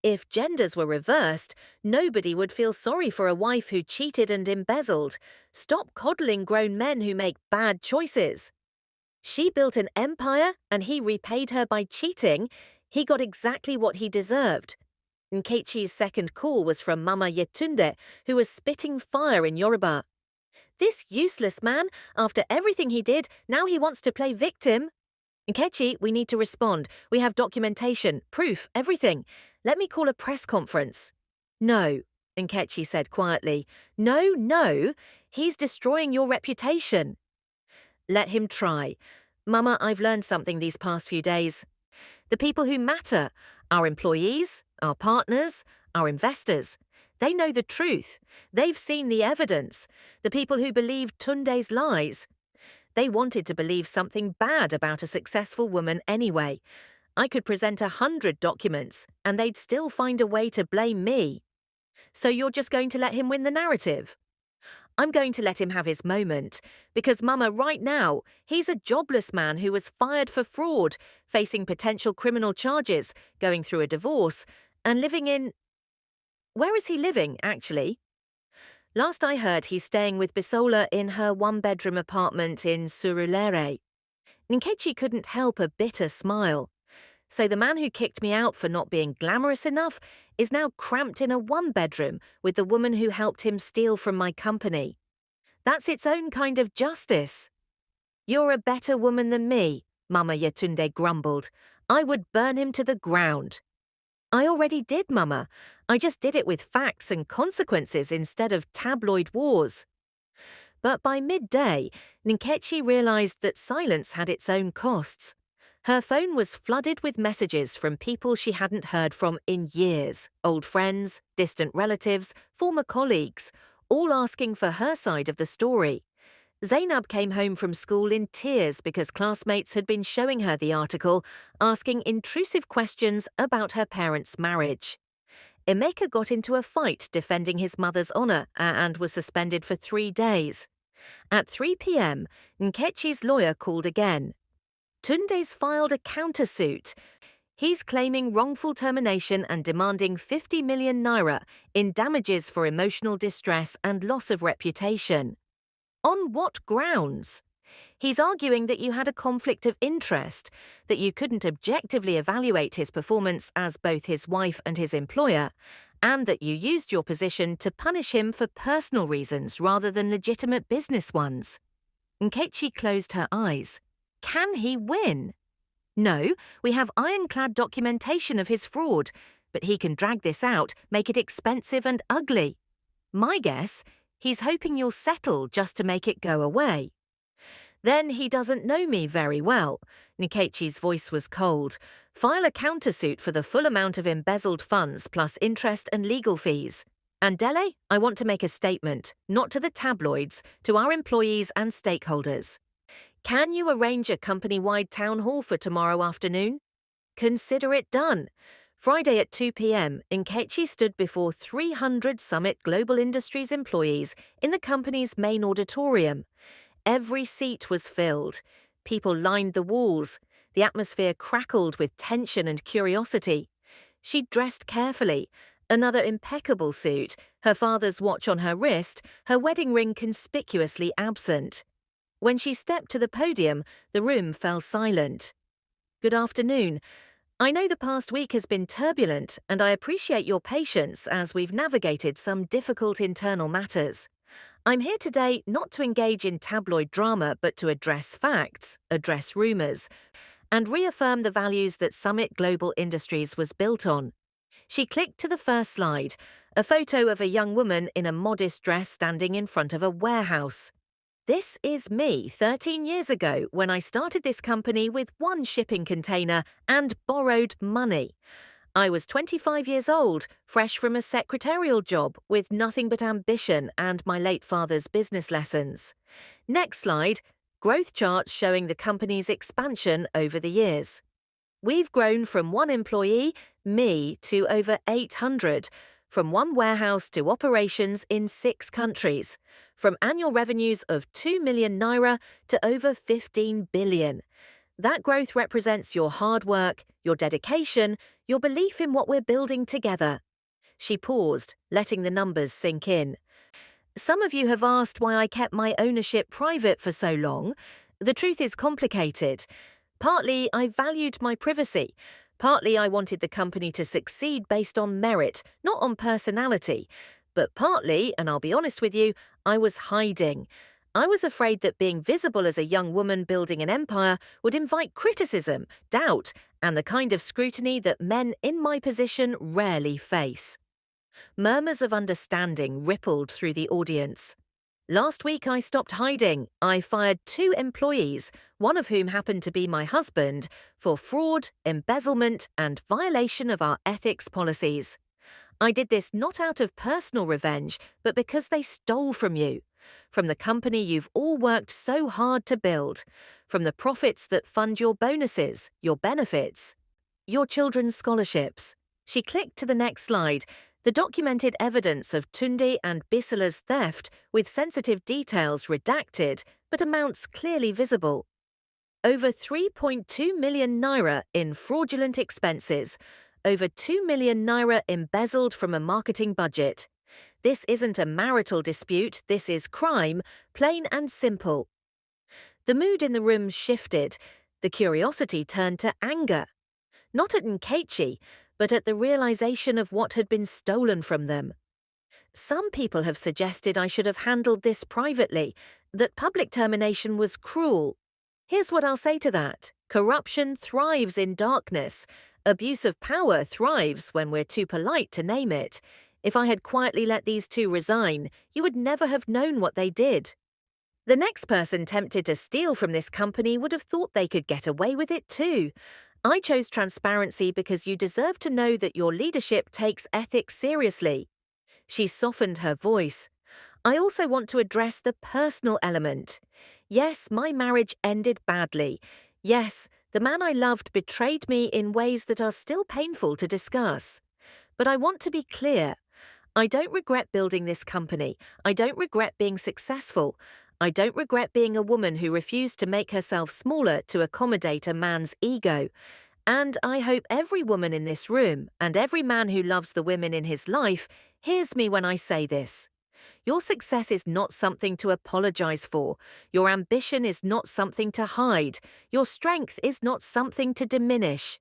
If genders were reversed, nobody would feel sorry for a wife who cheated and embezzled. Stop coddling grown men who make bad choices. She built an empire and he repaid her by cheating. He got exactly what he deserved. Nkechi's second call was from Mama Yetunde, who was spitting fire in Yoruba. "This useless man, after everything he did, now he wants to play victim." "Nkechi, we need to respond. We have documentation, proof, everything. Let me call a press conference." "No," Nkechi said quietly. No. He's destroying your reputation." "Let him try. Mama, I've learned something these past few days. The people who matter, our employees, our partners, our investors, they know the truth. They've seen the evidence. The people who believed Tunde's lies, they wanted to believe something bad about a successful woman anyway. I could present 100 documents, and they'd still find a way to blame me. So you're just going to let him win the narrative?" "I'm going to let him have his moment. Because, Mama, right now, he's a jobless man who was fired for fraud, facing potential criminal charges, going through a divorce, and living in... Where is he living, actually? Last I heard, he's staying with Bisola in her 1-bedroom apartment in Surulere." Nkechi couldn't help a bitter smile. "So the man who kicked me out for not being glamorous enough is now cramped in a 1-bedroom with the woman who helped him steal from my company. That's its own kind of justice." "You're a better woman than me," Mama Yetunde grumbled. "I would burn him to the ground." "I already did, Mama. I just did it with facts and consequences instead of tabloid wars." But by midday, Nkechi realized that silence had its own costs. Her phone was flooded with messages from people she hadn't heard from in years, old friends, distant relatives, former colleagues, all asking for her side of the story. Zainab came home from school in tears because classmates had been showing her the article, asking intrusive questions about her parents' marriage. Emeka got into a fight defending his mother's honor and was suspended for 3 days. At 3 p.m., Nkechi's lawyer called again. Tunde's filed a countersuit. He's claiming wrongful termination and demanding 50 million naira in damages for emotional distress and loss of reputation. On what grounds? He's arguing that you had a conflict of interest, that you couldn't objectively evaluate his performance as both his wife and his employer, and that you used your position to punish him for personal reasons rather than legitimate business ones. Nkechi closed her eyes. Can he win? No, we have ironclad documentation of his fraud, but he can drag this out, make it expensive and ugly. My guess, he's hoping you'll settle just to make it go away. Then he doesn't know me very well. Nkechi's voice was cold. File a countersuit for the full amount of embezzled funds plus interest and legal fees. And Dele, I want to make a statement, not to the tabloids, to our employees and stakeholders. Can you arrange a company-wide town hall for tomorrow afternoon? Consider it done. Friday at 2 p.m., Nkechi stood before 300 Summit Global Industries employees in the company's main auditorium. Every seat was filled. People lined the walls. The atmosphere crackled with tension and curiosity. She dressed carefully. Another impeccable suit, her father's watch on her wrist, her wedding ring conspicuously absent. When she stepped to the podium, the room fell silent. Good afternoon. I know the past week has been turbulent, and I appreciate your patience as we've navigated some difficult internal matters. I'm here today not to engage in tabloid drama, but to address facts, address rumours, and reaffirm the values that Summit Global Industries was built on. She clicked to the first slide, a photo of a young woman in a modest dress standing in front of a warehouse. This is me 13 years ago when I started this company with one shipping container and borrowed money. I was 25 years old, fresh from a secretarial job with nothing but ambition and my late father's business lessons. Next slide, growth charts showing the company's expansion over the years. We've grown from one employee, me, to over 800, from one warehouse to operations in 6 countries, from annual revenues of 2 million naira to over 15 billion. That growth represents your hard work, your dedication, your belief in what we're building together. She paused, letting the numbers sink in. Some of you have asked why I kept my ownership private for so long. The truth is complicated. Partly, I valued my privacy. Partly, I wanted the company to succeed based on merit, not on personality. But partly, and I'll be honest with you, I was hiding. I was afraid that being visible as a young woman building an empire would invite criticism, doubt, and the kind of scrutiny that men in my position rarely face. Murmurs of understanding rippled through the audience. Last week I stopped hiding. I fired 2 employees, one of whom happened to be my husband, for fraud, embezzlement, and violation of our ethics policies. I did this not out of personal revenge, but because they stole from you. From the company you've all worked so hard to build. From the profits that fund your bonuses, your benefits, your children's scholarships. She clicked to the next slide. The documented evidence of Tunde and Bisola's theft, with sensitive details redacted, but amounts clearly visible. Over 3.2 million naira in fraudulent expenses. Over 2 million naira embezzled from a marketing budget. This isn't a marital dispute, this is crime, plain and simple. The mood in the room shifted. The curiosity turned to anger. Not at Nkechi, but at the realization of what had been stolen from them. Some people have suggested I should have handled this privately, that public termination was cruel. Here's what I'll say to that. Corruption thrives in darkness. Abuse of power thrives when we're too polite to name it. If I had quietly let these 2 resign, you would never have known what they did. The next person tempted to steal from this company would have thought they could get away with it too. I chose transparency because you deserve to know that your leadership takes ethics seriously. She softened her voice. I also want to address the personal element. Yes, my marriage ended badly. Yes, the man I loved betrayed me in ways that are still painful to discuss. But I want to be clear. I don't regret building this company. I don't regret being successful. I don't regret being a woman who refused to make herself smaller to accommodate a man's ego. And I hope every woman in this room and every man who loves the women in his life hears me when I say this. Your success is not something to apologize for. Your ambition is not something to hide. Your strength is not something to diminish.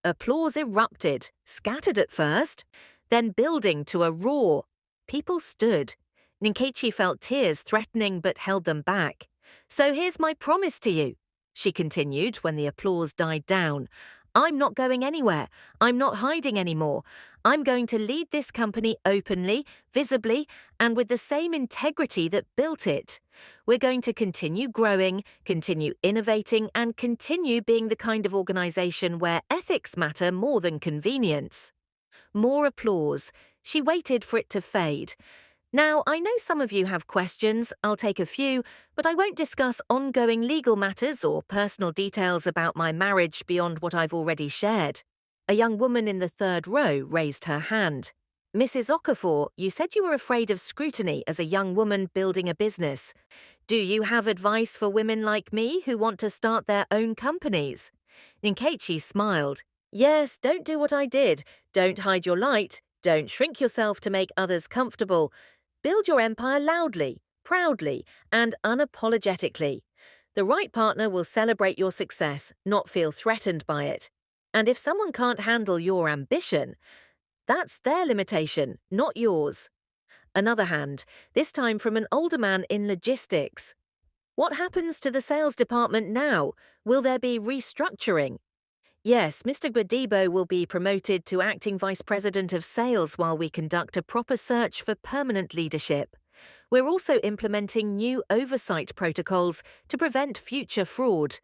Applause erupted, scattered at first, then building to a roar. People stood. Nkechi felt tears threatening but held them back. So here's my promise to you, she continued when the applause died down. I'm not going anywhere. I'm not hiding anymore. I'm going to lead this company openly, visibly, and with the same integrity that built it. We're going to continue growing, continue innovating, and continue being the kind of organization where ethics matter more than convenience. More applause. She waited for it to fade. Now, I know some of you have questions. I'll take a few, but I won't discuss ongoing legal matters or personal details about my marriage beyond what I've already shared. A young woman in the third row raised her hand. Mrs. Okafor, you said you were afraid of scrutiny as a young woman building a business. Do you have advice for women like me who want to start their own companies? Nkechi smiled. Yes, don't do what I did. Don't hide your light. Don't shrink yourself to make others comfortable. Build your empire loudly, proudly, and unapologetically. The right partner will celebrate your success, not feel threatened by it. And if someone can't handle your ambition, that's their limitation, not yours. Another hand, this time from an older man in logistics. What happens to the sales department now? Will there be restructuring? Yes, Mr. Gbadebo will be promoted to acting vice president of sales while we conduct a proper search for permanent leadership. We're also implementing new oversight protocols to prevent future fraud.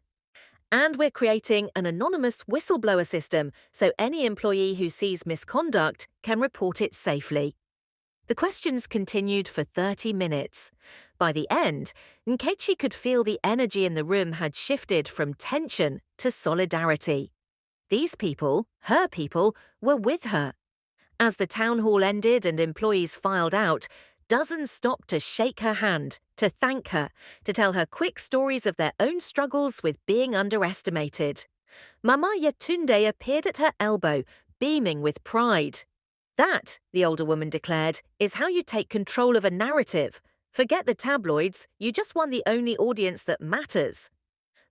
And we're creating an anonymous whistleblower system so any employee who sees misconduct can report it safely. The questions continued for 30 minutes. By the end, Nkechi could feel the energy in the room had shifted from tension to solidarity. These people, her people, were with her. As the town hall ended and employees filed out, dozens stopped to shake her hand, to thank her, to tell her quick stories of their own struggles with being underestimated. Mama Yetunde appeared at her elbow, beaming with pride. That, the older woman declared, is how you take control of a narrative. Forget the tabloids, you just won the only audience that matters.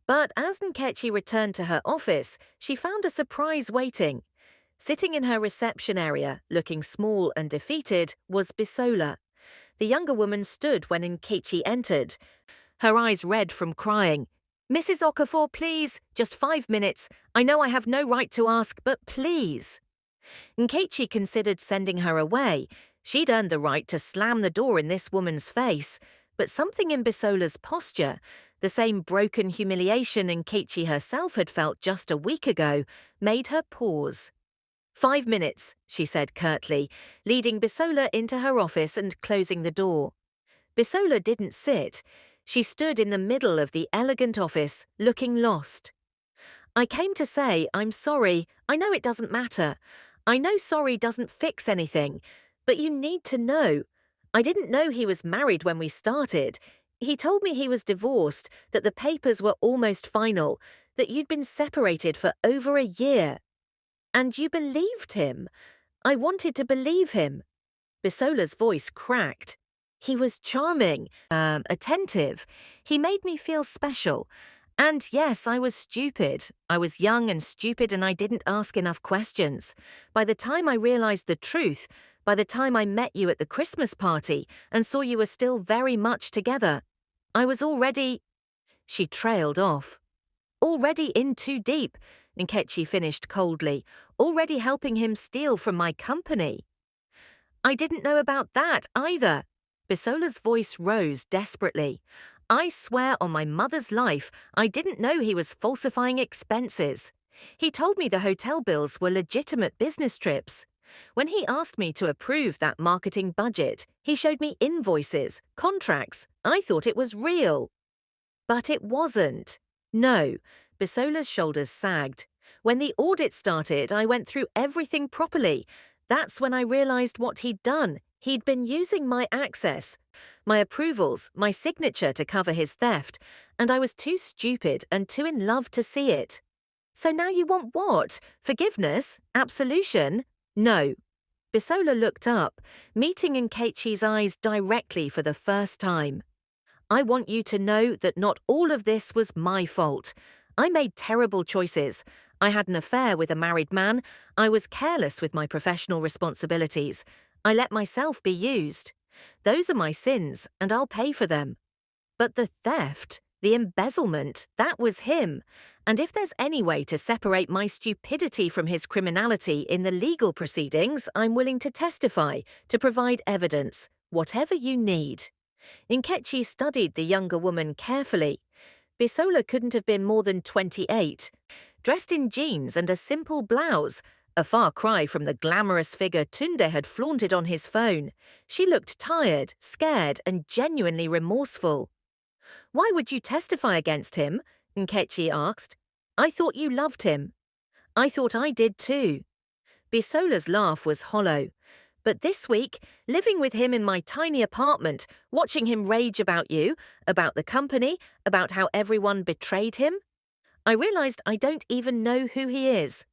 But as Nkechi returned to her office, she found a surprise waiting. Sitting in her reception area, looking small and defeated, was Bisola. The younger woman stood when Nkechi entered, her eyes red from crying. Mrs. Okafor, please, just 5 minutes. I know I have no right to ask, but please. Nkechi considered sending her away. She'd earned the right to slam the door in this woman's face, but something in Bisola's posture, the same broken humiliation Nkechi herself had felt just a week ago, made her pause. 5 minutes, she said curtly, leading Bisola into her office and closing the door. Bisola didn't sit. She stood in the middle of the elegant office, looking lost. I came to say I'm sorry. I know it doesn't matter. I know sorry doesn't fix anything, but you need to know. I didn't know he was married when we started. He told me he was divorced, that the papers were almost final, that you'd been separated for over a year. And you believed him. I wanted to believe him. Bisola's voice cracked. He was charming, attentive. He made me feel special. And yes, I was stupid. I was young and stupid and I didn't ask enough questions. By the time I realized the truth, by the time I met you at the Christmas party and saw you were still very much together, I was already... She trailed off. Already in too deep, Nkechi finished coldly, already helping him steal from my company. I didn't know about that either. Bisola's voice rose desperately. I swear on my mother's life, I didn't know he was falsifying expenses. He told me the hotel bills were legitimate business trips. When he asked me to approve that marketing budget, he showed me invoices, contracts. I thought it was real. But it wasn't. No, Bisola's shoulders sagged. When the audit started, I went through everything properly. That's when I realized what he'd done. He'd been using my access, my approvals, my signature to cover his theft, and I was too stupid and too in love to see it. So now you want what? Forgiveness? Absolution? No. Bisola looked up, meeting Nkechi's eyes directly for the first time. I want you to know that not all of this was my fault. I made terrible choices. I had an affair with a married man. I was careless with my professional responsibilities. I let myself be used. Those are my sins, and I'll pay for them. But the theft, the embezzlement, that was him. And if there's any way to separate my stupidity from his criminality in the legal proceedings, I'm willing to testify, to provide evidence, whatever you need. Nkechi studied the younger woman carefully. Bisola couldn't have been more than 28, dressed in jeans and a simple blouse, a far cry from the glamorous figure Tunde had flaunted on his phone. She looked tired, scared, and genuinely remorseful. "Why would you testify against him?" Nkechi asked. "I thought you loved him." "I thought I did too." Bisola's laugh was hollow. "But this week, living with him in my tiny apartment, watching him rage about you, about the company, about how everyone betrayed him, I realized I don't even know who he is.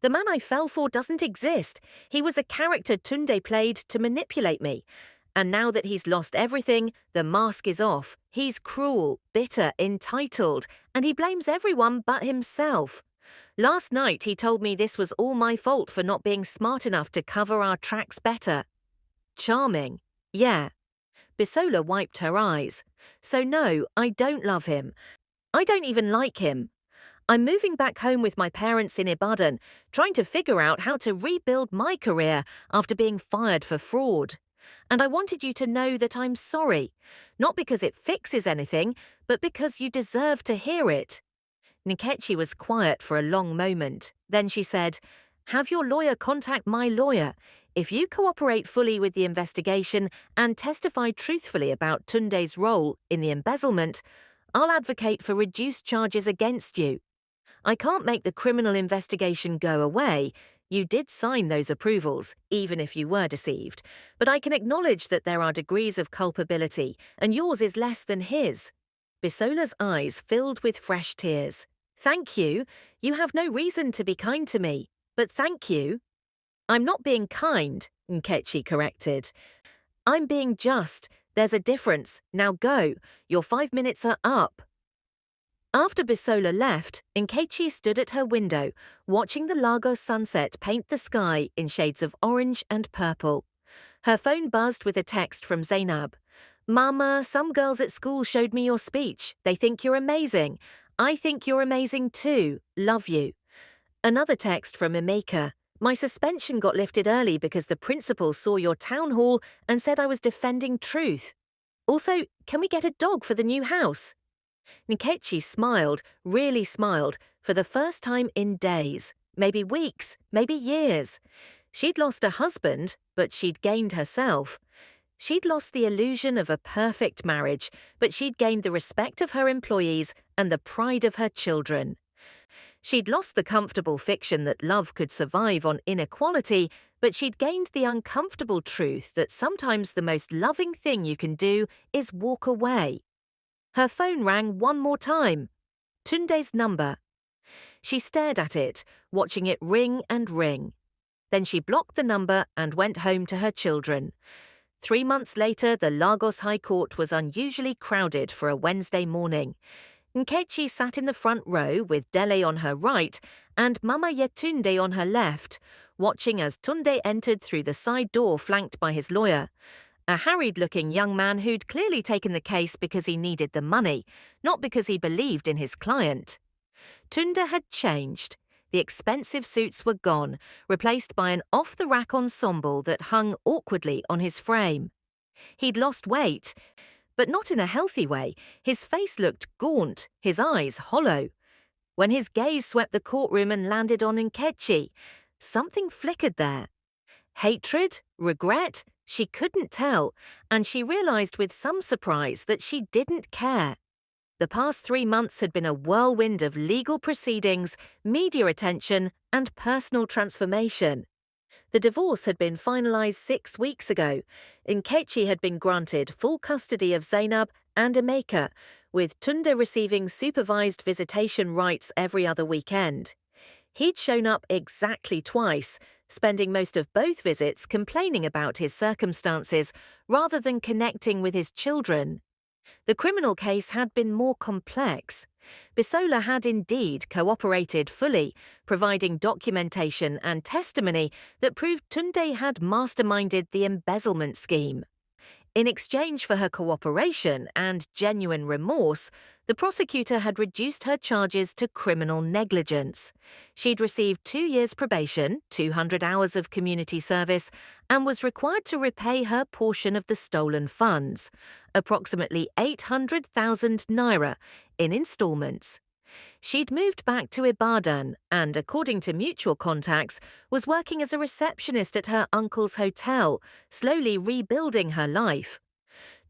The man I fell for doesn't exist. He was a character Tunde played to manipulate me. And now that he's lost everything, the mask is off. He's cruel, bitter, entitled, and he blames everyone but himself. Last night he told me this was all my fault for not being smart enough to cover our tracks better." Charming. Yeah. Bisola wiped her eyes. "So no, I don't love him. I don't even like him. I'm moving back home with my parents in Ibadan, trying to figure out how to rebuild my career after being fired for fraud. And I wanted you to know that I'm sorry, not because it fixes anything, but because you deserve to hear it." Nkechi was quiet for a long moment. Then she said, "Have your lawyer contact my lawyer. If you cooperate fully with the investigation and testify truthfully about Tunde's role in the embezzlement, I'll advocate for reduced charges against you. I can't make the criminal investigation go away. You did sign those approvals, even if you were deceived. But I can acknowledge that there are degrees of culpability, and yours is less than his." Bisola's eyes filled with fresh tears. "Thank you. You have no reason to be kind to me, but thank you." "I'm not being kind," Nkechi corrected. "I'm being just. There's a difference. Now go. Your 5 minutes are up." After Bisola left, Nkechi stood at her window, watching the Lagos sunset paint the sky in shades of orange and purple. Her phone buzzed with a text from Zainab. "Mama, some girls at school showed me your speech. They think you're amazing. I think you're amazing too. Love you." Another text from Emeka. "My suspension got lifted early because the principal saw your town hall and said I was defending truth. Also, can we get a dog for the new house?" Nkechi smiled, really smiled, for the first time in days, maybe weeks, maybe years. She'd lost a husband, but she'd gained herself. She'd lost the illusion of a perfect marriage, but she'd gained the respect of her employees and the pride of her children. She'd lost the comfortable fiction that love could survive on inequality, but she'd gained the uncomfortable truth that sometimes the most loving thing you can do is walk away. Her phone rang one more time. Tunde's number. She stared at it, watching it ring and ring. Then she blocked the number and went home to her children. 3 months later, the Lagos High Court was unusually crowded for a Wednesday morning. Nkechi sat in the front row with Dele on her right and Mama Yetunde on her left, watching as Tunde entered through the side door flanked by his lawyer. A harried-looking young man who'd clearly taken the case because he needed the money, not because he believed in his client. Tunde had changed. The expensive suits were gone, replaced by an off-the-rack ensemble that hung awkwardly on his frame. He'd lost weight, but not in a healthy way. His face looked gaunt, his eyes hollow. When his gaze swept the courtroom and landed on Nkechi, something flickered there. Hatred? Regret? She couldn't tell, and she realized with some surprise that she didn't care. The past 3 months had been a whirlwind of legal proceedings, media attention, and personal transformation. The divorce had been finalized 6 weeks ago. Nkechi had been granted full custody of Zainab and Emeka, with Tunde receiving supervised visitation rights every other weekend. He'd shown up exactly twice, spending most of both visits complaining about his circumstances rather than connecting with his children. The criminal case had been more complex. Bisola had indeed cooperated fully, providing documentation and testimony that proved Tunde had masterminded the embezzlement scheme. In exchange for her cooperation and genuine remorse, the prosecutor had reduced her charges to criminal negligence. She'd received 2 years probation, 200 hours of community service, and was required to repay her portion of the stolen funds, approximately 800,000 naira, in installments. She'd moved back to Ibadan and, according to mutual contacts, was working as a receptionist at her uncle's hotel, slowly rebuilding her life.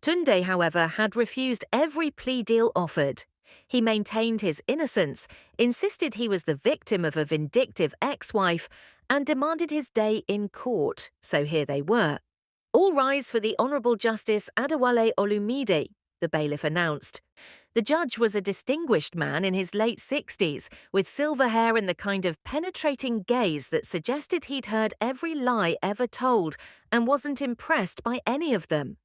Tunde, however, had refused every plea deal offered. He maintained his innocence, insisted he was the victim of a vindictive ex-wife, and demanded his day in court, so here they were. "All rise for the Honourable Justice Adewale Olumide," the bailiff announced. The judge was a distinguished man in his late 60s, with silver hair and the kind of penetrating gaze that suggested he'd heard every lie ever told and wasn't impressed by any of them.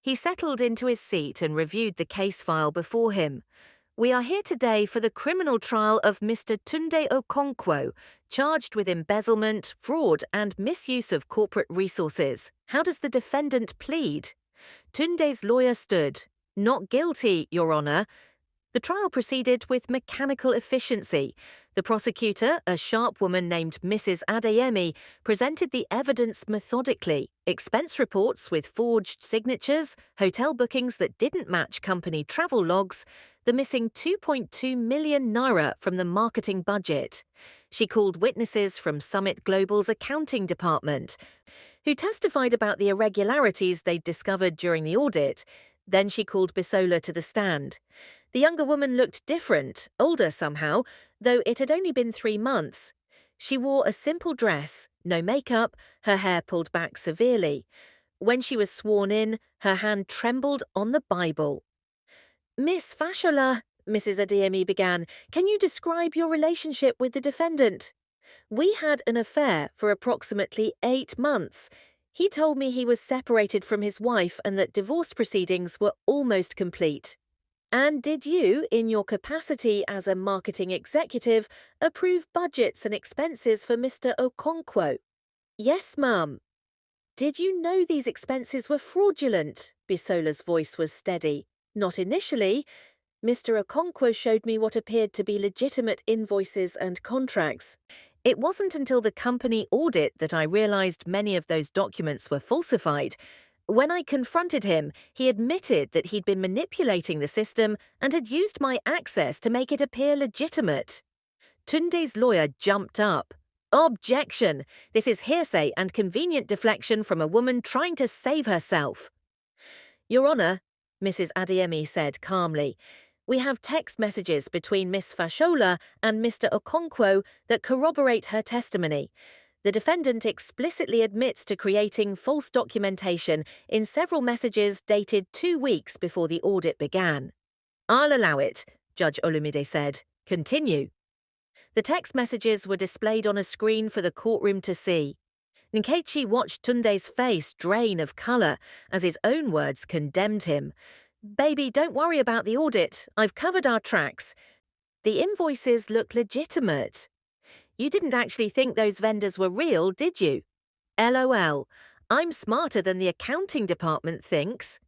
He settled into his seat and reviewed the case file before him. "We are here today for the criminal trial of Mr. Tunde Okonkwo, charged with embezzlement, fraud, and misuse of corporate resources. How does the defendant plead?" Tunde's lawyer stood. "Not guilty, Your Honour." The trial proceeded with mechanical efficiency. The prosecutor, a sharp woman named Mrs. Adeyemi, presented the evidence methodically: expense reports with forged signatures, hotel bookings that didn't match company travel logs, the missing 2.2 million naira from the marketing budget. She called witnesses from Summit Global's accounting department, who testified about the irregularities they'd discovered during the audit. Then she called Bisola to the stand. The younger woman looked different, older somehow, though it had only been 3 months. She wore a simple dress, no makeup, her hair pulled back severely. When she was sworn in, her hand trembled on the Bible. "Miss Fashola," Mrs. Adeyemi began, "can you describe your relationship with the defendant?" "We had an affair for approximately 8 months. He told me he was separated from his wife and that divorce proceedings were almost complete." "And did you, in your capacity as a marketing executive, approve budgets and expenses for Mr. Okonkwo?" "Yes, ma'am." "Did you know these expenses were fraudulent?" Bisola's voice was steady. "Not initially. Mr. Okonkwo showed me what appeared to be legitimate invoices and contracts. It wasn't until the company audit that I realized many of those documents were falsified. When I confronted him, he admitted that he'd been manipulating the system and had used my access to make it appear legitimate." Tunde's lawyer jumped up. "Objection! This is hearsay and convenient deflection from a woman trying to save herself." "Your Honour," Mrs. Adeyemi said calmly, "we have text messages between Miss Fashola and Mr. Okonkwo that corroborate her testimony. The defendant explicitly admits to creating false documentation in several messages dated 2 weeks before the audit began." "I'll allow it," Judge Olumide said. "Continue." The text messages were displayed on a screen for the courtroom to see. Nkechi watched Tunde's face drain of colour as his own words condemned him. "Baby, don't worry about the audit. I've covered our tracks. The invoices look legitimate. You didn't actually think those vendors were real, did you? LOL. I'm smarter than the accounting department thinks.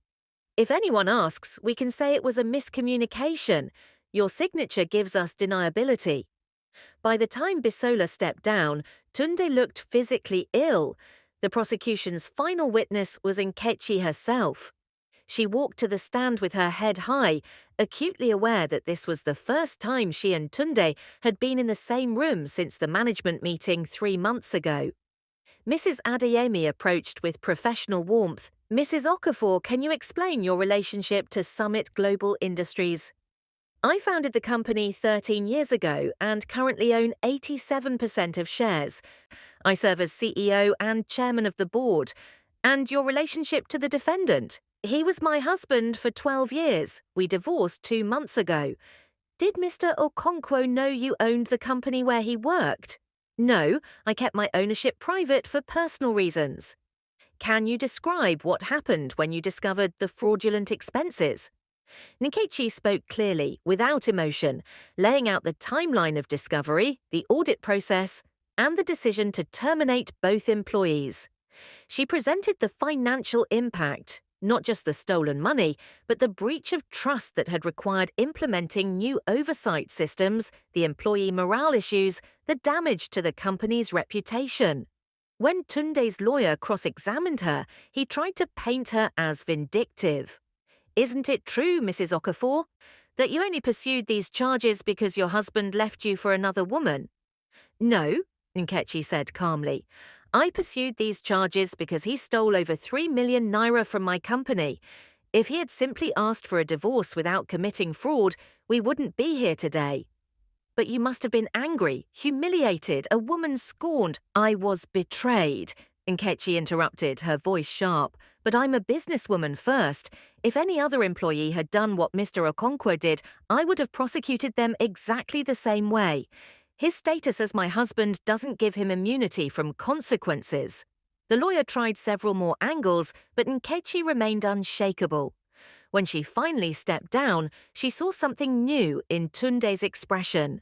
If anyone asks, we can say it was a miscommunication. Your signature gives us deniability." By the time Bisola stepped down, Tunde looked physically ill. The prosecution's final witness was Nkechi herself. She walked to the stand with her head high, acutely aware that this was the first time she and Tunde had been in the same room since the management meeting 3 months ago. Mrs. Adeyemi approached with professional warmth. "Mrs. Okafor, can you explain your relationship to Summit Global Industries?" "I founded the company 13 years ago and currently own 87% of shares. I serve as CEO and chairman of the board. And your relationship to the defendant?" "He was my husband for 12 years. We divorced 2 months ago." "Did Mr. Okonkwo know you owned the company where he worked?" "No, I kept my ownership private for personal reasons." "Can you describe what happened when you discovered the fraudulent expenses?" Nkechi spoke clearly, without emotion, laying out the timeline of discovery, the audit process, and the decision to terminate both employees. She presented the financial impact, not just the stolen money, but the breach of trust that had required implementing new oversight systems, the employee morale issues, the damage to the company's reputation. When Tunde's lawyer cross-examined her, he tried to paint her as vindictive. Isn't it true, Mrs. Okafor, that you only pursued these charges because your husband left you for another woman? No, Nkechi said calmly. I pursued these charges because he stole over 3 million naira from my company. If he had simply asked for a divorce without committing fraud, we wouldn't be here today. But you must have been angry, humiliated, a woman scorned. I was betrayed, Nkechi interrupted, her voice sharp. But I'm a businesswoman first. If any other employee had done what Mr. Okonkwo did, I would have prosecuted them exactly the same way. His status as my husband doesn't give him immunity from consequences. The lawyer tried several more angles, but Nkechi remained unshakable. When she finally stepped down, she saw something new in Tunde's expression.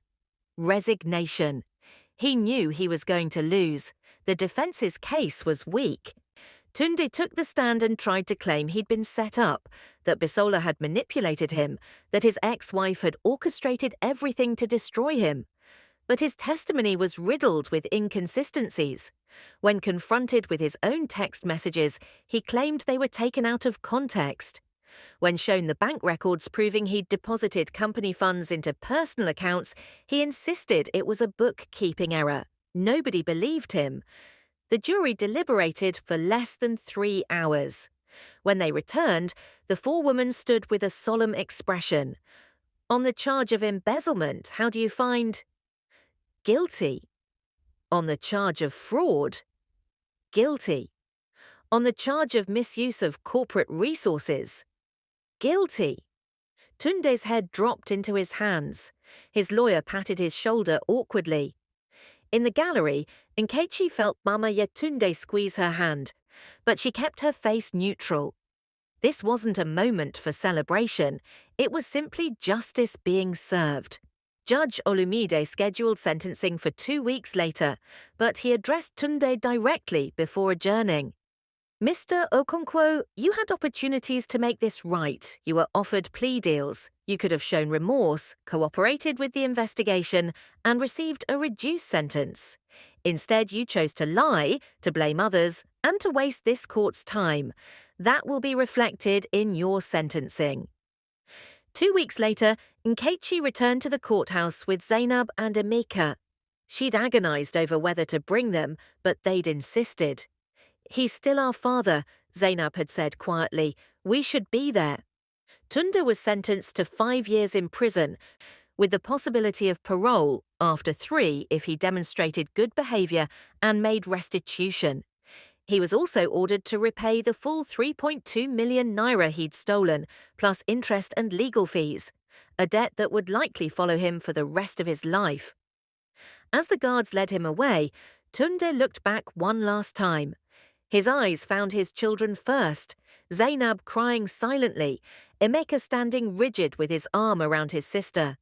Resignation. He knew he was going to lose. The defense's case was weak. Tunde took the stand and tried to claim he'd been set up, that Bisola had manipulated him, that his ex-wife had orchestrated everything to destroy him. But his testimony was riddled with inconsistencies. When confronted with his own text messages, he claimed they were taken out of context. When shown the bank records proving he'd deposited company funds into personal accounts, he insisted it was a bookkeeping error. Nobody believed him. The jury deliberated for less than 3 hours. When they returned, the forewoman stood with a solemn expression. On the charge of embezzlement, how do you find? Guilty. On the charge of fraud? Guilty. On the charge of misuse of corporate resources? Guilty. Tunde's head dropped into his hands. His lawyer patted his shoulder awkwardly. In the gallery, Nkechi felt Mama Yetunde squeeze her hand, but she kept her face neutral. This wasn't a moment for celebration. It was simply justice being served. Judge Olumide scheduled sentencing for 2 weeks later, but he addressed Tunde directly before adjourning. Mr. Okonkwo, you had opportunities to make this right. You were offered plea deals. You could have shown remorse, cooperated with the investigation, and received a reduced sentence. Instead, you chose to lie, to blame others, and to waste this court's time. That will be reflected in your sentencing. 2 weeks later, Nkechi returned to the courthouse with Zainab and Emeka. She'd agonized over whether to bring them, but they'd insisted. He's still our father, Zainab had said quietly. We should be there. Tunde was sentenced to 5 years in prison, with the possibility of parole after 3 if he demonstrated good behavior and made restitution. He was also ordered to repay the full 3.2 million naira he'd stolen, plus interest and legal fees, a debt that would likely follow him for the rest of his life. As the guards led him away, Tunde looked back one last time. His eyes found his children first, Zainab crying silently, Emeka standing rigid with his arm around his sister.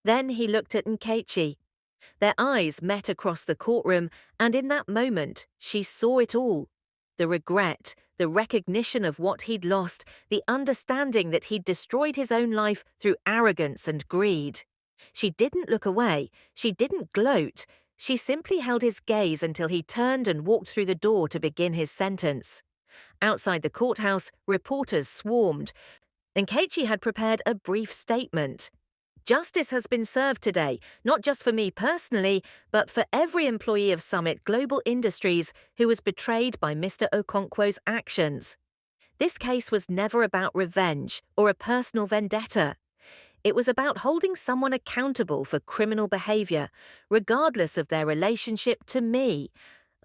Then he looked at Nkechi. Their eyes met across the courtroom, and in that moment, she saw it all. The regret, the recognition of what he'd lost, the understanding that he'd destroyed his own life through arrogance and greed. She didn't look away, she didn't gloat. She simply held his gaze until he turned and walked through the door to begin his sentence. Outside the courthouse, reporters swarmed. Nkechi had prepared a brief statement. Justice has been served today, not just for me personally, but for every employee of Summit Global Industries who was betrayed by Mr. Okonkwo's actions. This case was never about revenge or a personal vendetta. It was about holding someone accountable for criminal behavior, regardless of their relationship to me.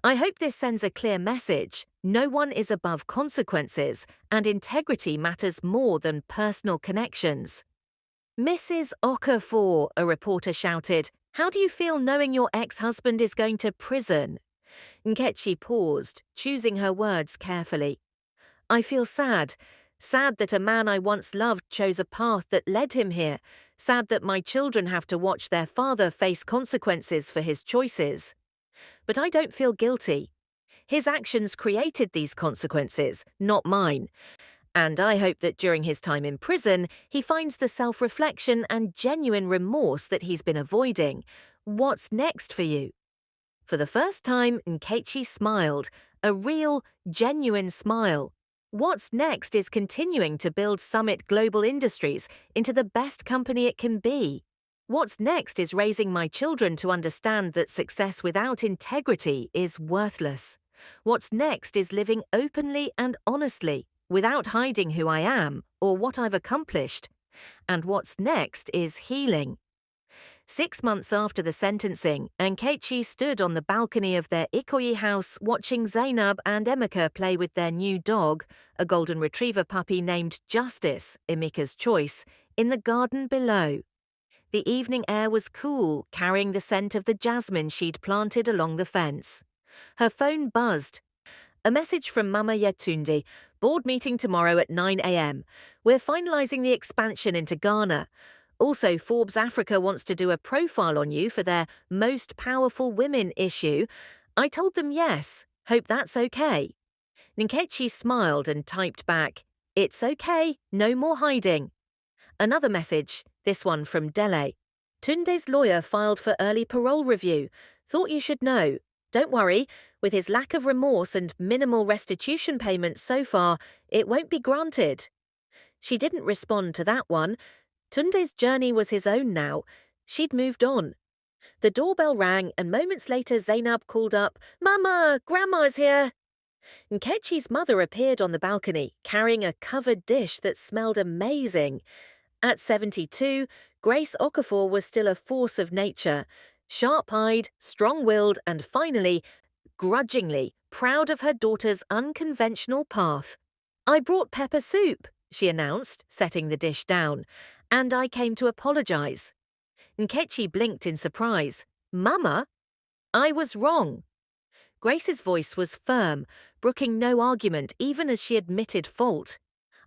I hope this sends a clear message. No one is above consequences, and integrity matters more than personal connections. Mrs. Okafor, a reporter shouted, how do you feel knowing your ex-husband is going to prison? Nkechi paused, choosing her words carefully. I feel sad. Sad that a man I once loved chose a path that led him here. Sad that my children have to watch their father face consequences for his choices. But I don't feel guilty. His actions created these consequences, not mine. And I hope that during his time in prison, he finds the self-reflection and genuine remorse that he's been avoiding. What's next for you? For the first time, Nkechi smiled, a real, genuine smile. What's next is continuing to build Summit Global Industries into the best company it can be. What's next is raising my children to understand that success without integrity is worthless. What's next is living openly and honestly, without hiding who I am or what I've accomplished. And what's next is healing. 6 months after the sentencing, Nkechi stood on the balcony of their Ikoyi house watching Zainab and Emeka play with their new dog, a golden retriever puppy named Justice, Emeka's choice, in the garden below. The evening air was cool, carrying the scent of the jasmine she'd planted along the fence. Her phone buzzed. A message from Mama Yetunde. Board meeting tomorrow at 9 a.m. We're finalizing the expansion into Ghana. Also, Forbes Africa wants to do a profile on you for their Most Powerful Women issue. I told them yes. Hope that's okay. Nkechi smiled and typed back, "It's okay, no more hiding." Another message, this one from Dele. "Tunde's lawyer filed for early parole review. Thought you should know. Don't worry, with his lack of remorse and minimal restitution payments so far, it won't be granted." She didn't respond to that one. Tunde's journey was his own now. She'd moved on. The doorbell rang, and moments later Zainab called up, "Mama, Grandma's here." Nkechi's mother appeared on the balcony, carrying a covered dish that smelled amazing. At 72, Grace Okafor was still a force of nature, sharp-eyed, strong-willed, and finally, grudgingly, proud of her daughter's unconventional path. "I brought pepper soup," she announced, setting the dish down, "and I came to apologize." Nkechi blinked in surprise. "Mama?" "I was wrong." Grace's voice was firm, brooking no argument even as she admitted fault.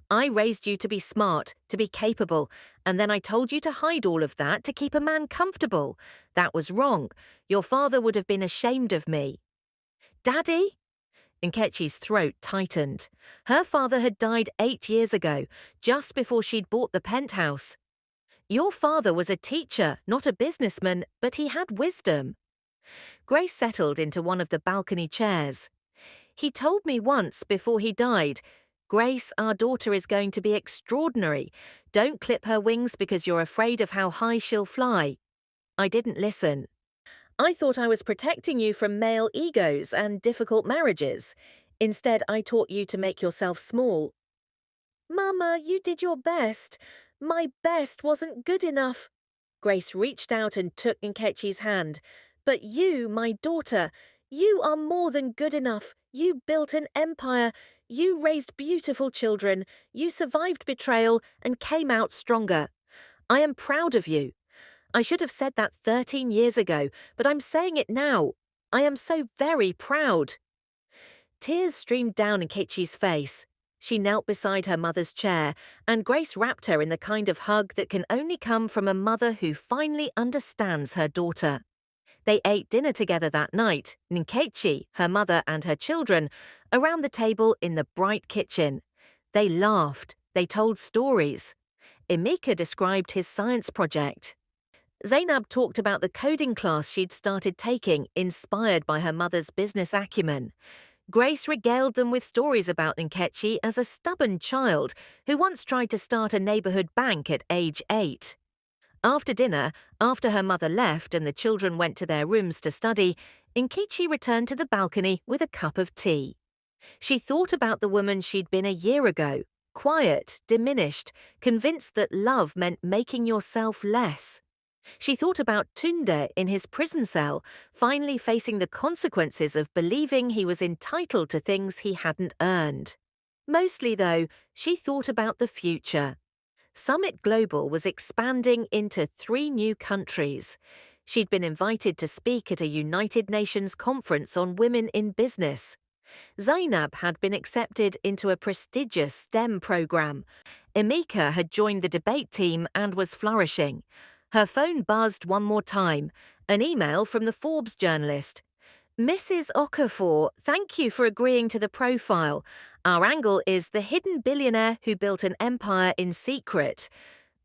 "I raised you to be smart, to be capable, and then I told you to hide all of that to keep a man comfortable. That was wrong. Your father would have been ashamed of me." "Daddy?" Nkechi's throat tightened. Her father had died 8 years ago, just before she'd bought the penthouse. "Your father was a teacher, not a businessman, but he had wisdom." Grace settled into one of the balcony chairs. "He told me once before he died, 'Grace, our daughter is going to be extraordinary. Don't clip her wings because you're afraid of how high she'll fly.' I didn't listen. I thought I was protecting you from male egos and difficult marriages. Instead, I taught you to make yourself small." "Mama, you did your best. My best wasn't good enough." Grace reached out and took Nkechi's hand. "But you, my daughter, you are more than good enough. You built an empire. You raised beautiful children. You survived betrayal and came out stronger. I am proud of you. I should have said that 13 years ago, but I'm saying it now. I am so very proud." Tears streamed down Nkechi's face. She knelt beside her mother's chair, and Grace wrapped her in the kind of hug that can only come from a mother who finally understands her daughter. They ate dinner together that night, Nkechi, her mother, and her children, around the table in the bright kitchen. They laughed. They told stories. Emeka described his science project. Zainab talked about the coding class she'd started taking, inspired by her mother's business acumen. Grace regaled them with stories about Nkechi as a stubborn child who once tried to start a neighborhood bank at age 8. After dinner, after her mother left and the children went to their rooms to study, Nkechi returned to the balcony with a cup of tea. She thought about the woman she'd been a year ago, quiet, diminished, convinced that love meant making yourself less. She thought about Tunde in his prison cell, finally facing the consequences of believing he was entitled to things he hadn't earned. Mostly, though, she thought about the future. Summit Global was expanding into 3 new countries. She'd been invited to speak at a United Nations conference on women in business. Zainab had been accepted into a prestigious STEM program. Emeka had joined the debate team and was flourishing. Her phone buzzed one more time, an email from the Forbes journalist. "Mrs. Okafor, thank you for agreeing to the profile. Our angle is the hidden billionaire who built an empire in secret.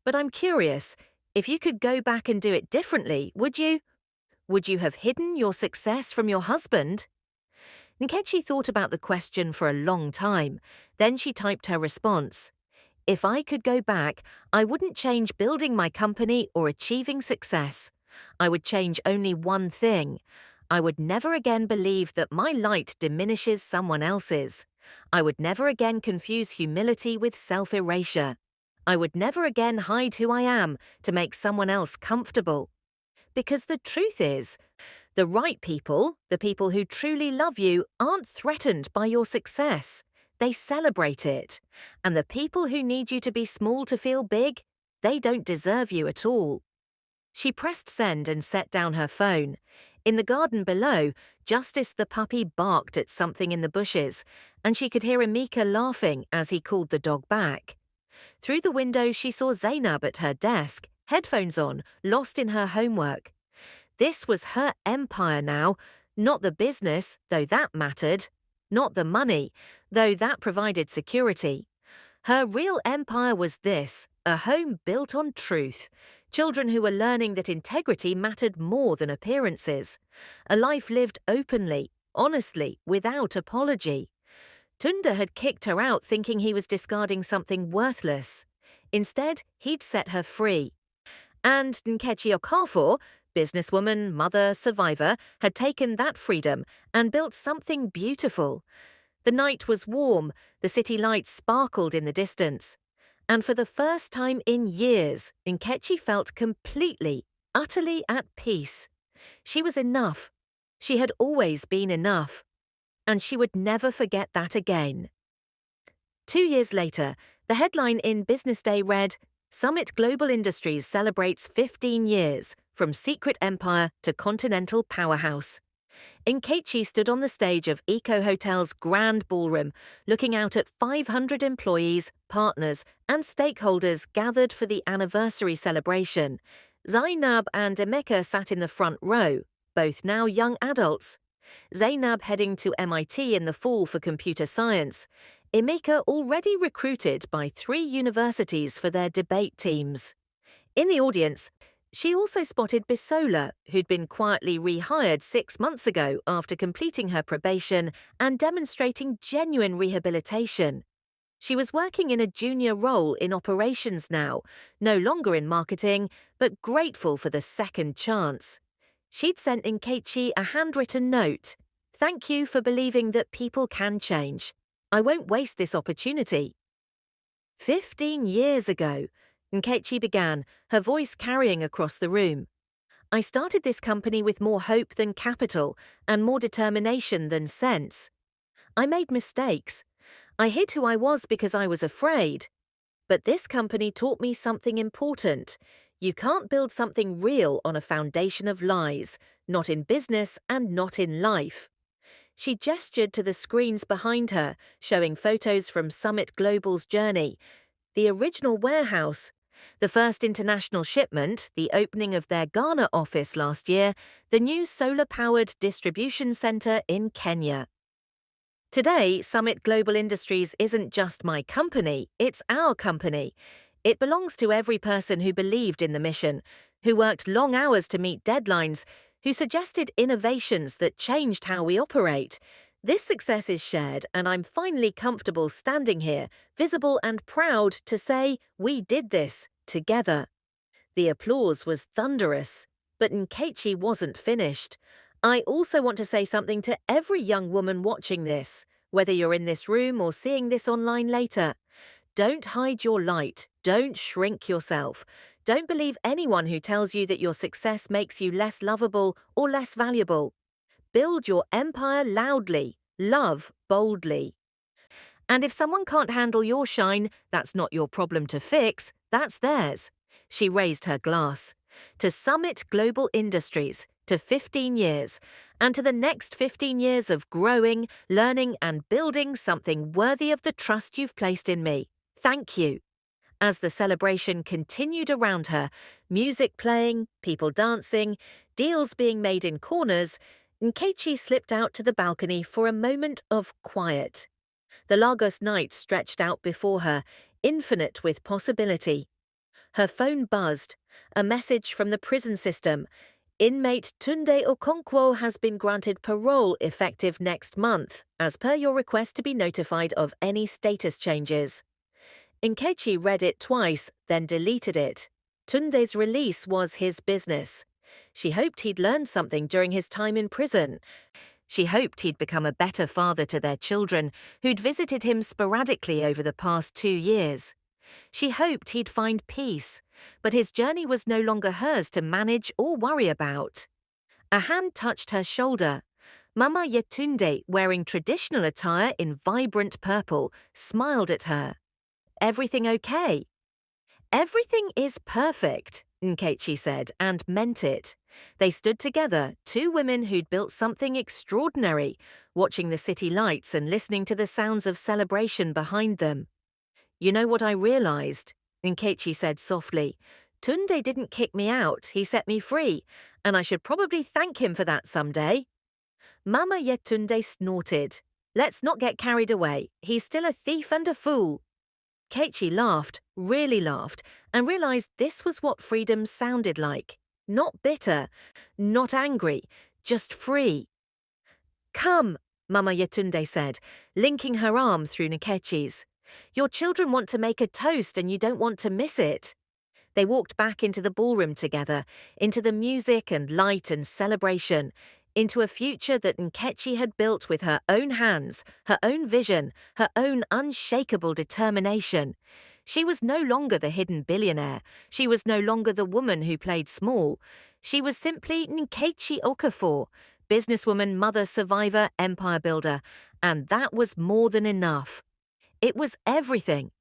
But I'm curious, if you could go back and do it differently, would you?" Would you have hidden your success from your husband? Nkechi thought about the question for a long time. Then she typed her response. If I could go back, I wouldn't change building my company or achieving success. I would change only one thing. I would never again believe that my light diminishes someone else's. I would never again confuse humility with self-erasure. I would never again hide who I am to make someone else comfortable. Because the truth is, the right people, the people who truly love you, aren't threatened by your success. They celebrate it. And the people who need you to be small to feel big, they don't deserve you at all. She pressed send and set down her phone. In the garden below, Justice the puppy barked at something in the bushes, and she could hear Emeka laughing as he called the dog back. Through the window, she saw Zainab at her desk, headphones on, lost in her homework. This was her empire now, not the business, though that mattered, not the money, though that provided security. Her real empire was this, a home built on truth, children who were learning that integrity mattered more than appearances, a life lived openly, honestly, without apology. Tunde had kicked her out thinking he was discarding something worthless. Instead, he'd set her free. And Nkechi Okafor, businesswoman, mother, survivor, had taken that freedom and built something beautiful. The night was warm, the city lights sparkled in the distance. And for the first time in years, Nkechi felt completely, utterly at peace. She was enough. She had always been enough. And she would never forget that again. 2 years later, the headline in Business Day read, Summit Global Industries celebrates 15 years, from secret empire to continental powerhouse. Nkechi stood on the stage of Eco Hotel's grand ballroom, looking out at 500 employees, partners, and stakeholders gathered for the anniversary celebration. Zainab and Emeka sat in the front row, both now young adults. Zainab heading to MIT in the fall for computer science. Emeka already recruited by 3 universities for their debate teams. In the audience, she also spotted Bisola, who'd been quietly rehired 6 months ago after completing her probation and demonstrating genuine rehabilitation. She was working in a junior role in operations now, no longer in marketing, but grateful for the second chance. She'd sent Nkechi a handwritten note. Thank you for believing that people can change. I won't waste this opportunity. 15 years ago, Nkechi began, her voice carrying across the room. I started this company with more hope than capital and more determination than sense. I made mistakes. I hid who I was because I was afraid. But this company taught me something important. You can't build something real on a foundation of lies, not in business and not in life. She gestured to the screens behind her, showing photos from Summit Global's journey. The original warehouse, the first international shipment, the opening of their Ghana office last year, the new solar-powered distribution center in Kenya. Today, Summit Global Industries isn't just my company, it's our company. It belongs to every person who believed in the mission, who worked long hours to meet deadlines, who suggested innovations that changed how we operate. This success is shared, and I'm finally comfortable standing here, visible and proud to say, we did this, together. The applause was thunderous, but Nkechi wasn't finished. I also want to say something to every young woman watching this, whether you're in this room or seeing this online later. Don't hide your light. Don't shrink yourself. Don't believe anyone who tells you that your success makes you less lovable or less valuable. Build your empire loudly. Love boldly. And if someone can't handle your shine, that's not your problem to fix, that's theirs. She raised her glass. To Summit Global Industries, to 15 years, and to the next 15 years of growing, learning, and building something worthy of the trust you've placed in me. Thank you. As the celebration continued around her, music playing, people dancing, deals being made in corners, Nkechi slipped out to the balcony for a moment of quiet. The Lagos night stretched out before her, infinite with possibility. Her phone buzzed, a message from the prison system. Inmate Tunde Okonkwo has been granted parole effective next month, as per your request to be notified of any status changes. Nkechi read it twice, then deleted it. Tunde's release was his business. She hoped he'd learned something during his time in prison. She hoped he'd become a better father to their children, who'd visited him sporadically over the past 2 years. She hoped he'd find peace, but his journey was no longer hers to manage or worry about. A hand touched her shoulder. Mama Yetunde, wearing traditional attire in vibrant purple, smiled at her. "Everything okay?" "Everything is perfect," Nkechi said, and meant it. They stood together, two women who'd built something extraordinary, watching the city lights and listening to the sounds of celebration behind them. "You know what I realized?" Nkechi said softly. "Tunde didn't kick me out, he set me free, and I should probably thank him for that someday." Mama Yetunde snorted. "Let's not get carried away. He's still a thief and a fool." Nkechi laughed, really laughed, and realized this was what freedom sounded like. Not bitter, not angry, just free. "Come," Mama Yetunde said, linking her arm through Nkechi's. "Your children want to make a toast and you don't want to miss it." They walked back into the ballroom together, into the music and light and celebration, into a future that Nkechi had built with her own hands, her own vision, her own unshakable determination. She was no longer the hidden billionaire. She was no longer the woman who played small. She was simply Nkechi Okafor, businesswoman, mother, survivor, empire builder, and that was more than enough. It was everything,